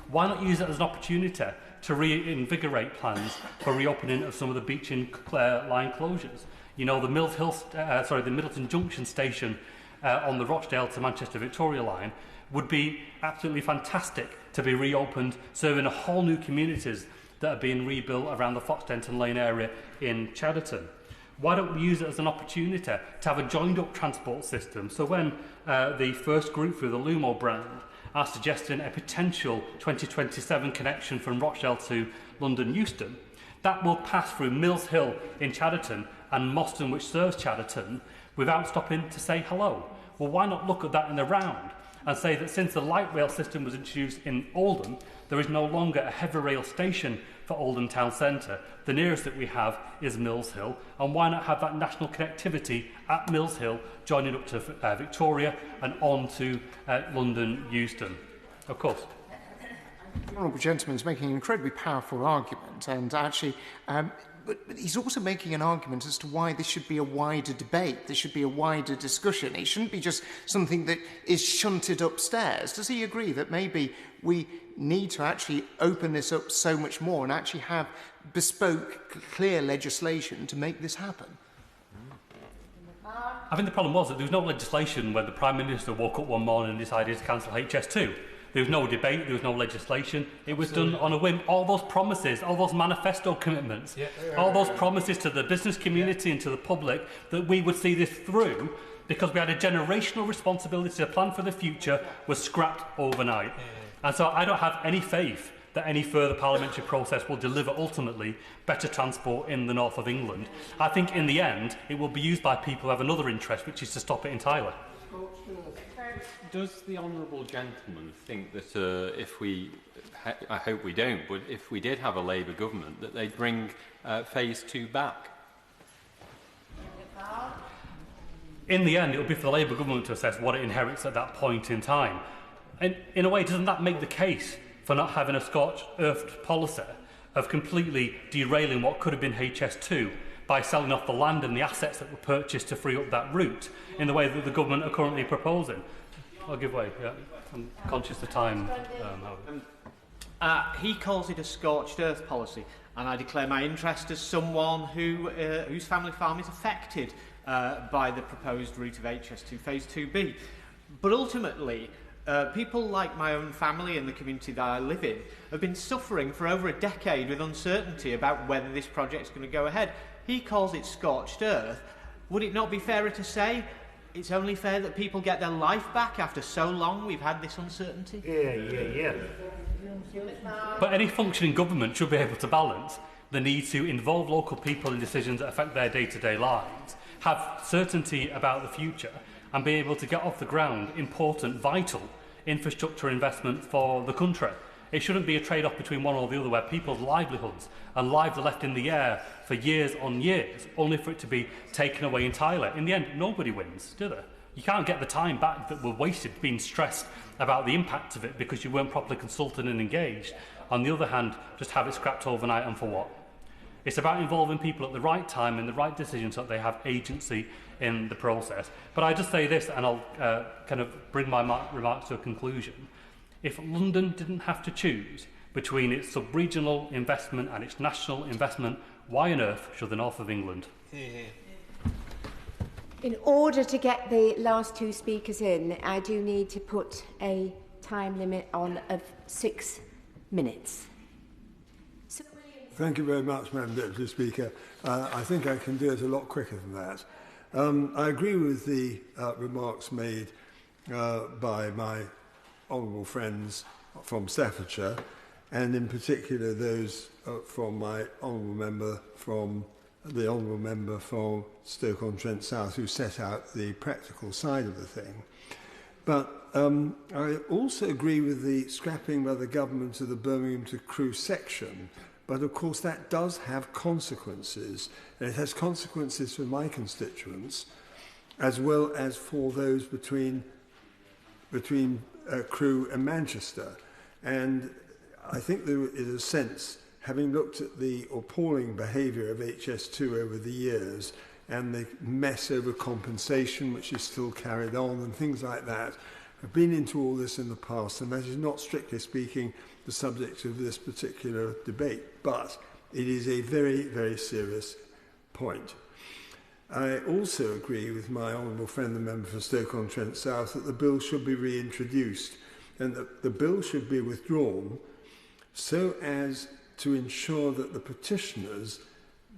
Why not use it as an opportunity to reinvigorate plans for reopening of some of the Beeching line closures? You know, the the Middleton Junction station on the Rochdale to Manchester Victoria line would be absolutely fantastic to be reopened, serving a whole new communities that are being rebuilt around the Foxdenton Lane area in Chadderton. Why don't we use it as an opportunity to have a joined-up transport system? So when the first group through the Lumo brand are suggesting a potential 2027 connection from Rochdale to London Euston, that will pass through Mills Hill in Chadderton and Moston, which serves Chadderton, without stopping to say hello. Well, why not look at that in the round and say that since the light rail system was introduced in Oldham, there is no longer a heavy rail station for Oldham town centre. The nearest that we have is Mills Hill, and why not have that national connectivity at Mills Hill, joining up to Victoria and on to London Euston? Of course. The honourable gentleman is making an incredibly powerful argument, and actually, but he's also making an argument as to why this should be a wider debate, there should be a wider discussion. It shouldn't be just something that is shunted upstairs. Does he agree that maybe we need to actually open this up so much more and actually have bespoke, clear legislation to make this happen. I think the problem was that there was no legislation when the Prime Minister woke up one morning and decided to cancel HS2. There was no debate, there was no legislation. It was done on a whim. All those promises, all those manifesto commitments, all those promises to the business community and to the public that we would see this through because we had a generational responsibility to plan for the future was scrapped overnight. And so I don't have any faith that any further parliamentary process will deliver ultimately better transport in the north of England. I think in the end it will be used by people who have another interest, which is to stop it entirely. Does the honourable gentleman think that if we, I hope we don't, but if we did have a Labour government, that they'd bring Phase 2 back? In the end, it will be for the Labour government to assess what it inherits at that point in time. And in a way, doesn't that make the case for not having a scorched earth policy of completely derailing what could have been HS2 by selling off the land and the assets that were purchased to free up that route in the way that the government are currently proposing? I'll give way. Yeah. I'm conscious of time. He calls it a scorched earth policy, and I declare my interest as someone whose family farm is affected by the proposed route of HS2 Phase 2B. But ultimately, people like my own family and the community that I live in have been suffering for over a decade with uncertainty about whether this project is going to go ahead. He calls it scorched earth. Would it not be fairer to say it's only fair that people get their life back after so long we've had this uncertainty? Yeah. But any functioning government should be able to balance the need to involve local people in decisions that affect their day-to-day lives, have certainty about the future, and be able to get off the ground important, vital infrastructure investment for the country. It shouldn't be a trade-off between one or the other where people's livelihoods and lives are left in the air for years on years, only for it to be taken away entirely. In the end, nobody wins, do they? You can't get the time back that were wasted being stressed about the impact of it because you weren't properly consulted and engaged. On the other hand, just have it scrapped overnight, and for what? It's about involving people at the right time in the right decisions so that they have agency in the process. But I just say this, and I'll kind of bring my remarks to a conclusion. If London didn't have to choose between its sub-regional investment and its national investment, why on earth should the north of England? In order to get the last two speakers in, I do need to put a time limit on of 6 minutes. Thank you very much, Madam Deputy Speaker. I think I can do it a lot quicker than that. I agree with the remarks made by my honourable friends from Staffordshire, and in particular those from my honourable member from the honourable member from Stoke-on-Trent South, who set out the practical side of the thing. But I also agree with the scrapping by the government of the Birmingham to Crewe section. But of course that does have consequences. And it has consequences for my constituents, as well as for those between Crewe and Manchester. And I think there is a sense, having looked at the appalling behaviour of HS2 over the years and the mess over compensation which is still carried on and things like that, I've been into all this in the past, and that is not, strictly speaking, the subject of this particular debate, but it is a very, very serious point. I also agree with my honourable friend, the member for Stoke-on-Trent South, that the bill should be reintroduced and that the bill should be withdrawn so as to ensure that the petitioners,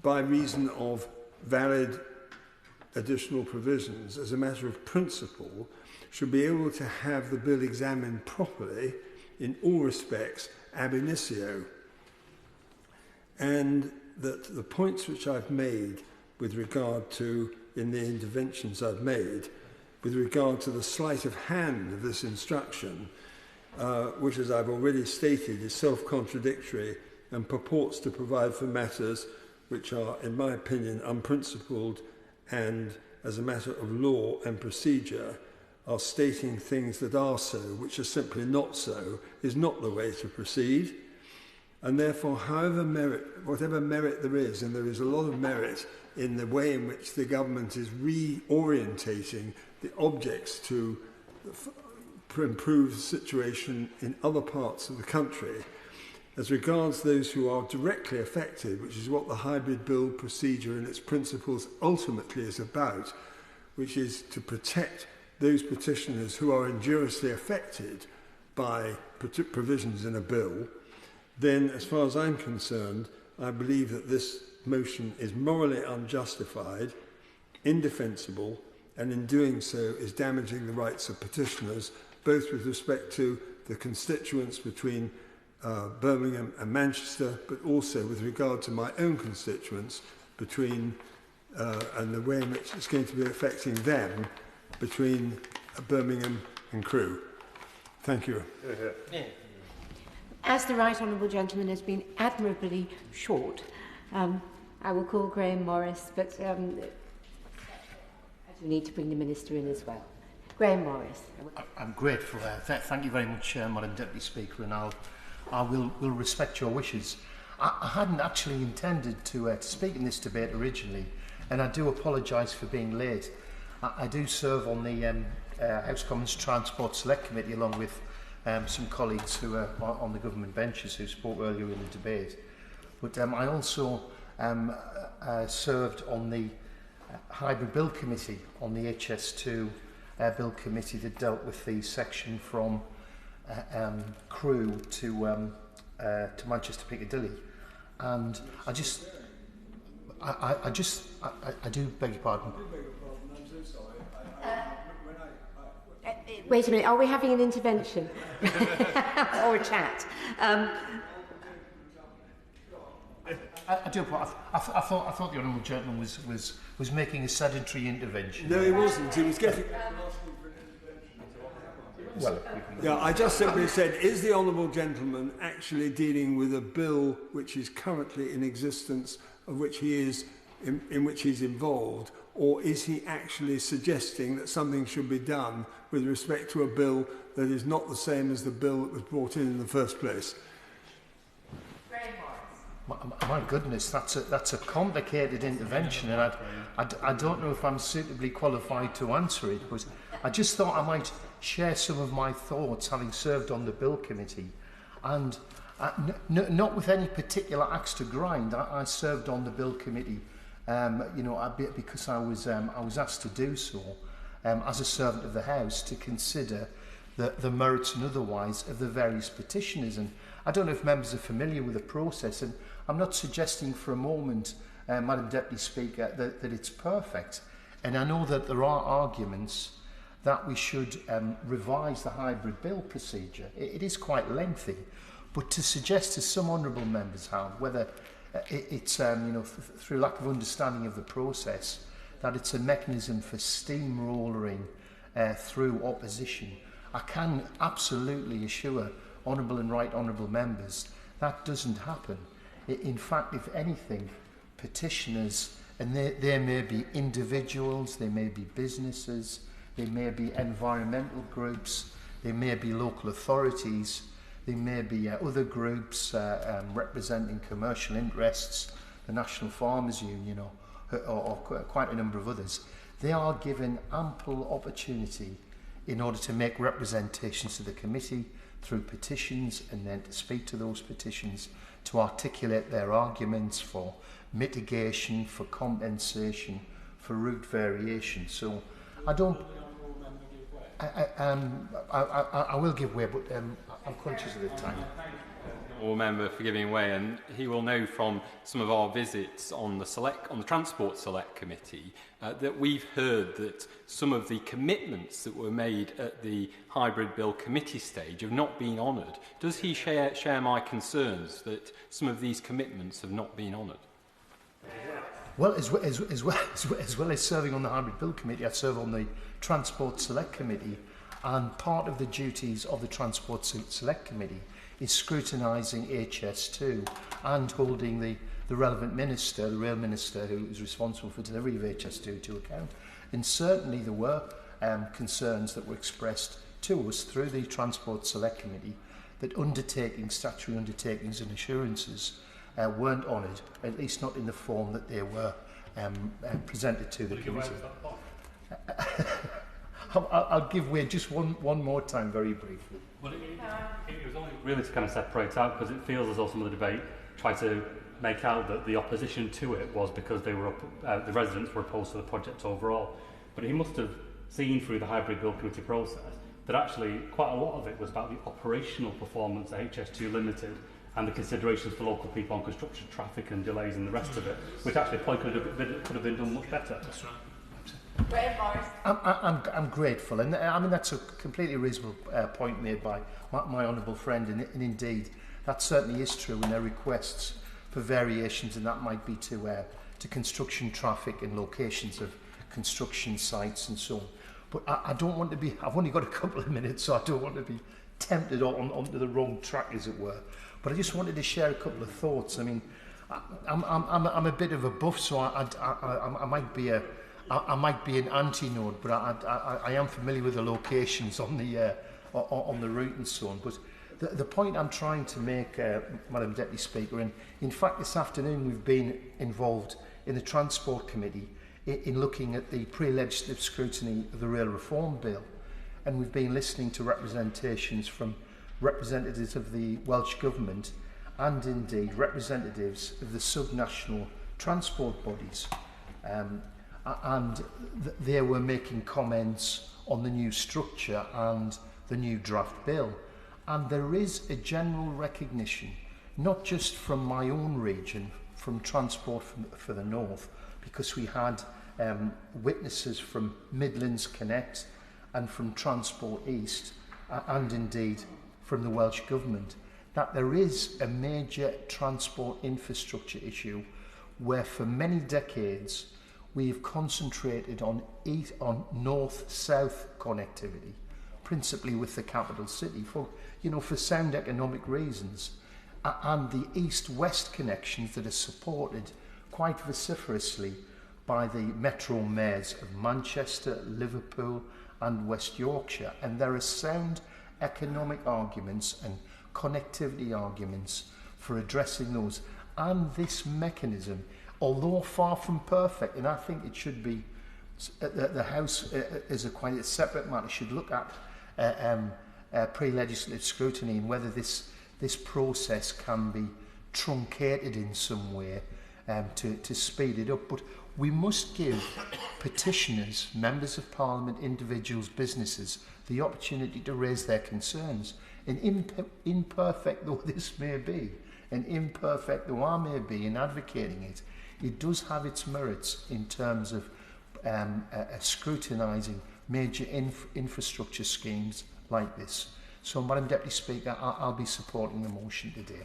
by reason of valid additional provisions, as a matter of principle, should be able to have the bill examined properly in all respects ab initio. And that the points which I've made with regard to, in the interventions I've made, with regard to the sleight of hand of this instruction, which, as I've already stated, is self-contradictory and purports to provide for matters which are, in my opinion, unprincipled and, as a matter of law and procedure, are stating things that are so, which are simply not so, is not the way to proceed. And therefore, whatever merit there is, and there is a lot of merit in the way in which the government is reorientating the objects to improve the situation in other parts of the country. As regards those who are directly affected, which is what the hybrid bill procedure and its principles ultimately is about, which is to protect those petitioners who are injuriously affected by provisions in a bill, then as far as I'm concerned, I believe that this motion is morally unjustified, indefensible, and in doing so is damaging the rights of petitioners, both with respect to the constituents between Birmingham and Manchester, but also with regard to my own constituents between and the way in which it's going to be affecting them between Birmingham and Crewe. Thank you. As the right honourable gentleman has been admirably short, I will call Grahame Morris, but we need to bring the Minister in as well. Grahame Morris. I'm grateful. Thank you very much, Madam Deputy Speaker, and I will respect your wishes. I hadn't actually intended to speak in this debate originally, and I do apologise for being late. I do serve on the House Commons Transport Select Committee along with some colleagues who are on the government benches who spoke earlier in the debate. But I also served on the Hybrid Bill Committee, on the HS2 Bill Committee that dealt with the section from Crewe to Manchester Piccadilly. And I do beg your pardon. Wait a minute, are we having an intervention? Or a chat? I do. I thought the honourable gentleman was making a sedentary intervention. No, he wasn't. He was getting. Well, yeah, I just simply said, is the honourable gentleman actually dealing with a bill which is currently in existence, of which he is in which he's involved, or is he actually suggesting that something should be done with respect to a bill that is not the same as the bill that was brought in the first place? My goodness, that's a complicated intervention, and I don't know if I'm suitably qualified to answer it, but I just thought I might share some of my thoughts, having served on the Bill Committee, and not with any particular axe to grind. I served on the Bill Committee, because I was asked to do so as a servant of the House to consider the merits and otherwise of the various petitioners. And I don't know if members are familiar with the process, and I'm not suggesting for a moment, Madam Deputy Speaker, that it's perfect. And I know that there are arguments that we should revise the hybrid bill procedure. It is quite lengthy, but to suggest, as some honourable members have, whether it's through lack of understanding of the process, that it's a mechanism for steamrolling through opposition, I can absolutely assure honourable and right honourable members that doesn't happen. In fact, if anything, petitioners, and they may be individuals, they may be businesses, they may be environmental groups, they may be local authorities, they may be other groups representing commercial interests, the National Farmers Union, or quite a number of others. They are given ample opportunity in order to make representations to the committee through petitions, and then to speak to those petitions, to articulate their arguments for mitigation, for compensation, for route variation. So I don't. I will give way, but I'm conscious of the time. Or member for giving way, and he will know from some of our visits on the Transport Select Committee that we've heard that some of the commitments that were made at the Hybrid Bill Committee stage have not been honoured. Does he share my concerns that some of these commitments have not been honoured? Well, as well as serving on the Hybrid Bill Committee, I serve on the Transport Select Committee, and part of the duties of the Transport Select Committee is scrutinising HS2 and holding the relevant minister, the rail minister who is responsible for delivery of HS2 to account. And certainly there were concerns that were expressed to us through the Transport Select Committee that statutory undertakings and assurances weren't honoured, at least not in the form that they were presented to the committee. I'll give way just one more time, very briefly. Well, it was only really to kind of separate out, because it feels as though some of the debate tried to make out that the opposition to it was because they were the residents were opposed to the project overall. But he must have seen through the hybrid bill committee process that actually quite a lot of it was about the operational performance at HS2 Limited and the considerations for local people on construction, traffic and delays and the rest of it, which actually probably could have been done much better. That's right. I'm grateful, and I mean that's a completely reasonable point made by my honourable friend, and indeed that certainly is true. And there are requests for variations, and that might be to construction traffic and locations of construction sites and so on. But I don't want to be. I've only got a couple of minutes, so I don't want to be tempted onto the wrong track, as it were. But I just wanted to share a couple of thoughts. I mean, I'm a bit of a buff, so I might be a. I might be an anti-node, but I am familiar with the locations on the route and so on. But the point I'm trying to make, Madam Deputy Speaker, and in fact this afternoon we've been involved in the Transport Committee in looking at the pre-legislative scrutiny of the Rail Reform Bill, and we've been listening to representations from representatives of the Welsh Government and indeed representatives of the subnational transport bodies. And they were making comments on the new structure and the new draft bill. And there is a general recognition, not just from my own region, from Transport for the North, because we had witnesses from Midlands Connect and from Transport East, and indeed from the Welsh Government, that there is a major transport infrastructure issue where for many decades we've concentrated on north-south connectivity, principally with the capital city, for sound economic reasons, and the east-west connections that are supported quite vociferously by the metro mayors of Manchester, Liverpool, and West Yorkshire. And there are sound economic arguments and connectivity arguments for addressing those. And this mechanism, although far from perfect, and I think it should be, the House is quite a separate matter, should look at pre-legislative scrutiny and whether this process can be truncated in some way to speed it up. But we must give petitioners, members of Parliament, individuals, businesses, the opportunity to raise their concerns. And imperfect though this may be, and imperfect though I may be in advocating it, it does have its merits in terms of scrutinising major infrastructure schemes like this. So, Madam Deputy Speaker, I'll be supporting the motion today.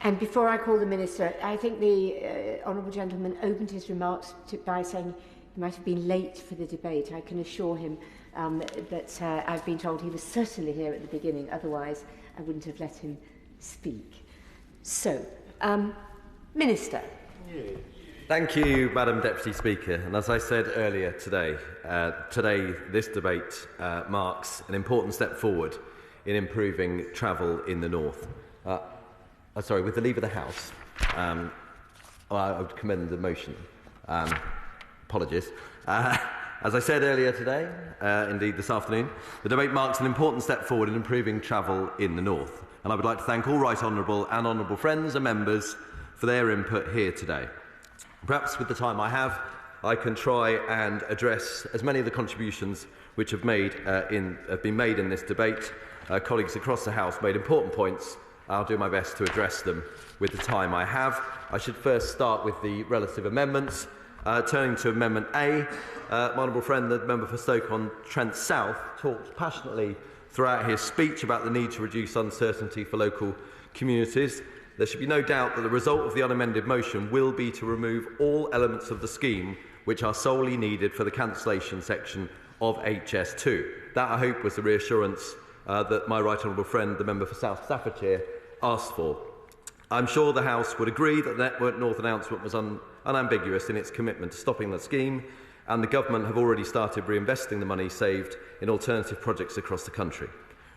And before I call the Minister, I think the Honourable Gentleman opened his remarks by saying he might have been late for the debate. I can assure him that I've been told he was certainly here at the beginning, otherwise I wouldn't have let him speak. So, Minister. Thank you, Madam Deputy Speaker. And as I said earlier today, this debate marks an important step forward in improving travel in the North. With the leave of the House, I would commend the motion. Apologies. As I said earlier today, indeed this afternoon, the debate marks an important step forward in improving travel in the North. And I would like to thank all right honourable and honourable friends and members for their input here today. Perhaps with the time I have, I can try and address as many of the contributions which have been made in this debate. Colleagues across the House made important points. I'll do my best to address them with the time I have. I should first start with the relative amendments. Turning to Amendment A, my honourable friend, the member for Stoke-on-Trent South, talked passionately throughout his speech about the need to reduce uncertainty for local communities. There should be no doubt that the result of the unamended motion will be to remove all elements of the scheme which are solely needed for the cancellation section of HS2. That, I hope, was the reassurance that my right honourable friend, the member for South Staffordshire, asked for. I'm sure the House would agree that the Network North announcement was unambiguous in its commitment to stopping the scheme, and the Government have already started reinvesting the money saved in alternative projects across the country.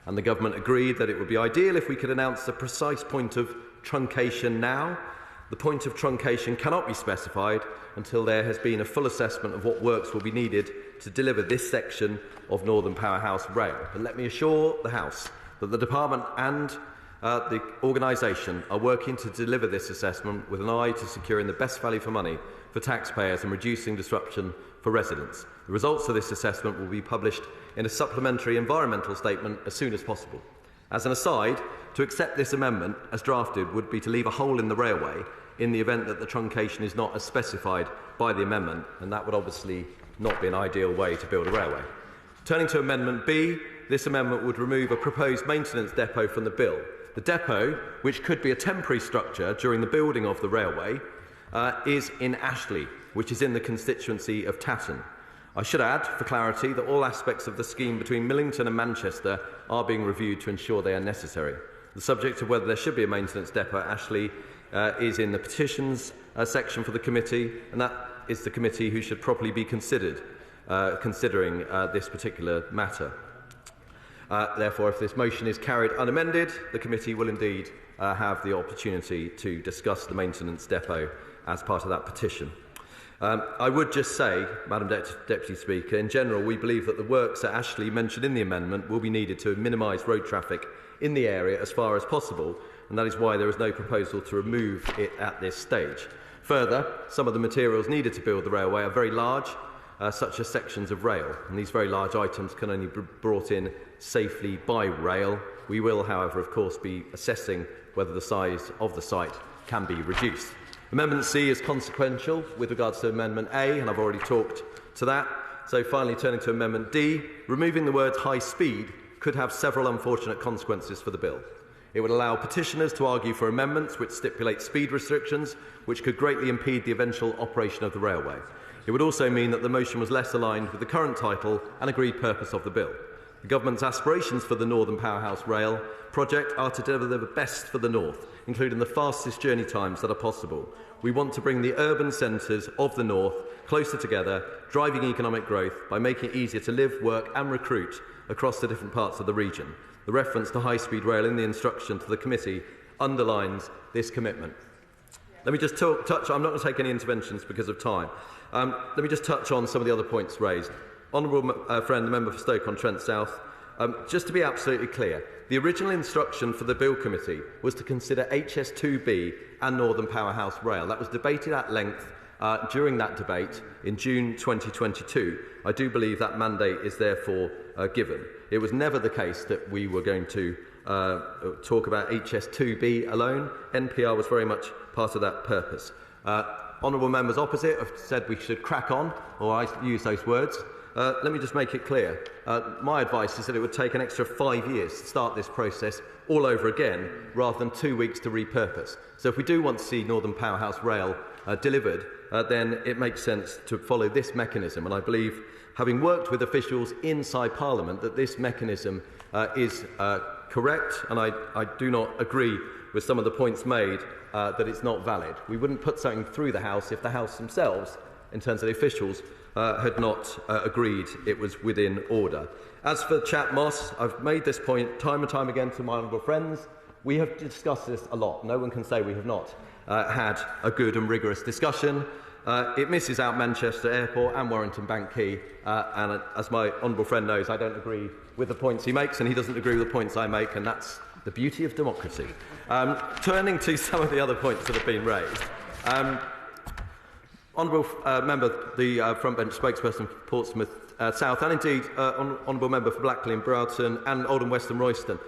And the Government agreed that it would be ideal if we could announce the precise point of truncation now. The point of truncation cannot be specified until there has been a full assessment of what works will be needed to deliver this section of Northern Powerhouse Rail. But let me assure the House that the Department and the organisation are working to deliver this assessment with an eye to securing the best value for money for taxpayers and reducing disruption for residents. The results of this assessment will be published in a supplementary environmental statement as soon as possible. As an aside, to accept this amendment as drafted would be to leave a hole in the railway in the event that the truncation is not as specified by the amendment, and that would obviously not be an ideal way to build a railway. Turning to Amendment B, this amendment would remove a proposed maintenance depot from the bill. The depot, which could be a temporary structure during the building of the railway, is in Ashley, which is in the constituency of Tatton. I should add, for clarity, that all aspects of the scheme between Millington and Manchester are being reviewed to ensure they are necessary. The subject of whether there should be a maintenance depot at Ashley is in the petitions section for the committee, and that is the committee who should properly be considering this particular matter. Therefore, if this motion is carried unamended, the committee will indeed have the opportunity to discuss the maintenance depot as part of that petition. I would just say, Madam Deputy Speaker, in general, we believe that the works at Ashley mentioned in the amendment will be needed to minimise road traffic in the area as far as possible, and that is why there is no proposal to remove it at this stage. Further, some of the materials needed to build the railway are very large, such as sections of rail, and these very large items can only be brought in safely by rail. We will, however, of course, be assessing whether the size of the site can be reduced. Amendment C is consequential with regards to Amendment A, and I've already talked to that. So finally, turning to Amendment D, removing the words high speed could have several unfortunate consequences for the bill. It would allow petitioners to argue for amendments which stipulate speed restrictions, which could greatly impede the eventual operation of the railway. It would also mean that the motion was less aligned with the current title and agreed purpose of the bill. The government's aspirations for the Northern Powerhouse Rail project are to deliver the best for the North, including the fastest journey times that are possible. We want to bring the urban centres of the North closer together, driving economic growth by making it easier to live, work and recruit across the different parts of the region. The reference to high-speed rail in the instruction to the committee underlines this commitment. Let me just touch, I'm not going to take any interventions because of time. Let me just touch on some of the other points raised. Honourable friend, the member for Stoke-on-Trent South, just to be absolutely clear, the original instruction for the Bill Committee was to consider HS2B and Northern Powerhouse Rail. That was debated at length during that debate in June 2022. I do believe that mandate is therefore given. It was never the case that we were going to talk about HS2B alone. NPR was very much part of that purpose. Honourable members opposite have said we should crack on, or I use those words. Let me just make it clear. My advice is that it would take an extra 5 years to start this process all over again, rather than 2 weeks to repurpose. So if we do want to see Northern Powerhouse Rail delivered, then it makes sense to follow this mechanism. And I believe, having worked with officials inside Parliament, that this mechanism is correct, and I do not agree with some of the points made that it's not valid. We wouldn't put something through the House if the House themselves, in terms of the officials, had not agreed it was within order. As for Chat Moss, I've made this point time and time again to my honourable friends. We have discussed this a lot. No one can say we have not had a good and rigorous discussion. It misses out Manchester Airport and Warrington Bank Quay, and as my honourable friend knows, I don't agree with the points he makes, and he doesn't agree with the points I make, and that's the beauty of democracy. Turning to some of the other points that have been raised. Honourable member, the frontbench spokesperson for Portsmouth South, and indeed honourable member for Blackley and Broughton and Oldham, West and Royton,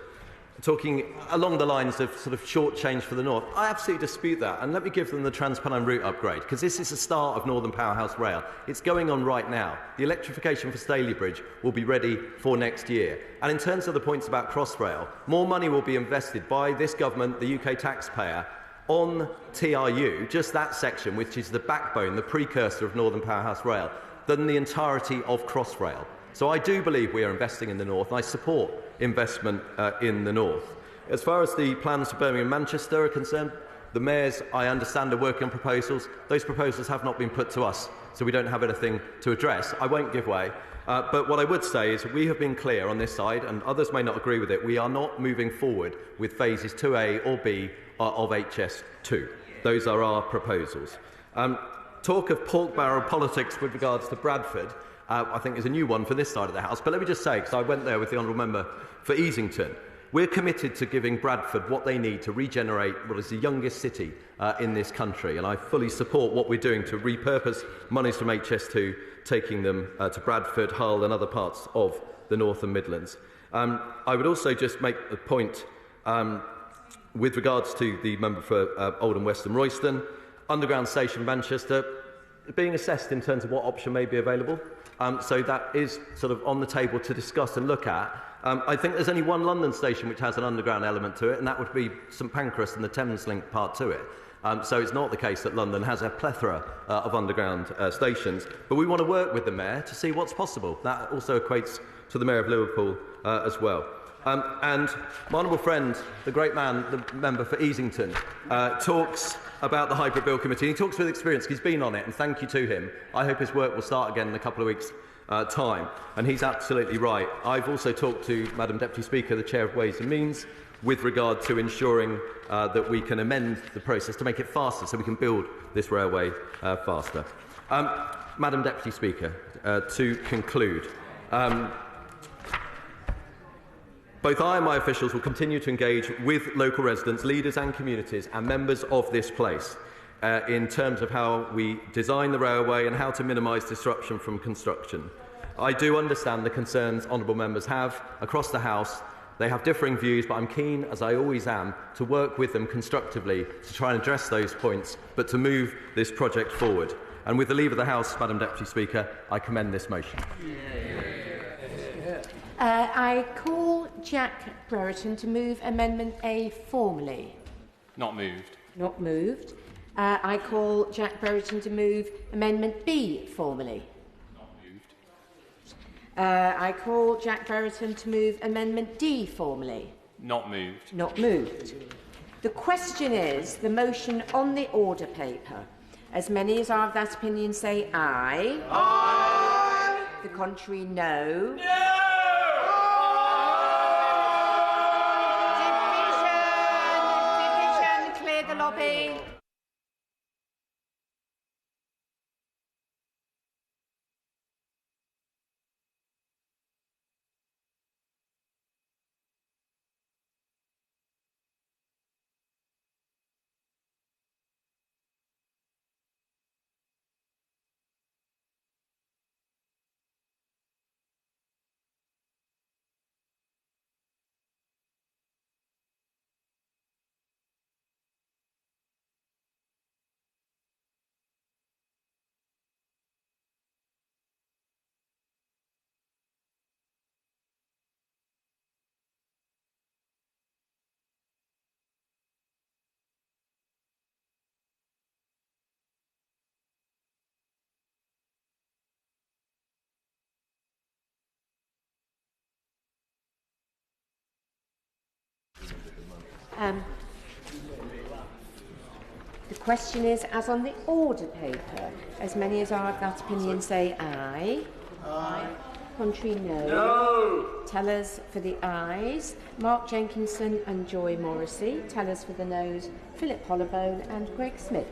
talking along the lines of sort of short change for the North. I absolutely dispute that, and let me give them the Trans-Pennine route upgrade, because this is the start of Northern Powerhouse Rail. It's going on right now. The electrification for Staley Bridge will be ready for next year. And in terms of the points about Crossrail, more money will be invested by this government, the UK taxpayer, on TRU, just that section, which is the backbone, the precursor of Northern Powerhouse Rail, than the entirety of Crossrail. So I do believe we are investing in the North, and I support investment in the North. As far as the plans for Birmingham and Manchester are concerned, the mayors, I understand, are working on proposals. Those proposals have not been put to us, so we don't have anything to address. I won't give way. But what I would say is we have been clear on this side, and others may not agree with it. We are not moving forward with phases 2A or B of HS2. Those are our proposals. Talk of pork barrel politics with regards to Bradford, I think is a new one for this side of the House. But let me just say, because I went there with the Honourable Member for Easington, we're committed to giving Bradford what they need to regenerate what is the youngest city in this country. And I fully support what we're doing to repurpose monies from HS2, taking them to Bradford, Hull and other parts of the North and Midlands. I would also just make the point with regards to the member for Oldham, West and Royston, underground station Manchester being assessed in terms of what option may be available. So that is sort of on the table to discuss and look at. I think there's only one London station which has an underground element to it, and that would be St Pancras and the Thames Link part to it. So it's not the case that London has a plethora of underground stations, but we want to work with the Mayor to see what's possible. That also equates to the Mayor of Liverpool as well. And my honourable friend, the great man, the member for Easington, talks about the Hybrid Bill Committee. He talks with experience. He's been on it, and thank you to him. I hope his work will start again in a couple of weeks' time. And he's absolutely right. I've also talked to Madam Deputy Speaker, the Chair of Ways and Means, with regard to ensuring that we can amend the process to make it faster so we can build this railway faster. Madam Deputy Speaker, to conclude, both I and my officials will continue to engage with local residents, leaders and communities and members of this place in terms of how we design the railway and how to minimise disruption from construction. I do understand the concerns honourable members have across the House. They have differing views, but I'm keen, as I always am, to work with them constructively to try and address those points, but to move this project forward. And with the leave of the House, Madam Deputy Speaker, I commend this motion. I call Jack Brereton to move Amendment A formally. Not moved. Not moved. I call Jack Brereton to move Amendment B formally. Not moved. I call Jack Brereton to move Amendment D formally. Not moved. Not moved. The question is the motion on the order paper. As many as are of that opinion say aye. Aye. The contrary, no. No. Division. Clear the lobby. The question is, as on the order paper, as many as are of that opinion say aye. Aye. Contrary, no. No. Tellers for the ayes, Mark Jenkinson and Joy Morrissey. Tellers for the noes, Philip Hollowbone and Greg Smith.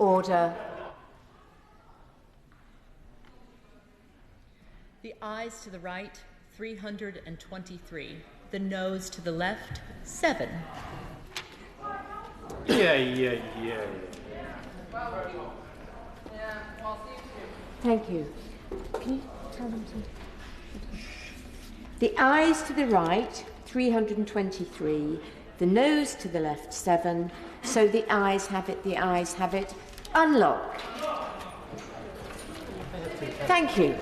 Order. The ayes to the right, 323. The noes to the left, 7. Thank you. Can you tell them to... The ayes to the right, 323. The noes to the left, 7. So the ayes have it, the ayes have it. Unlock. Thank you.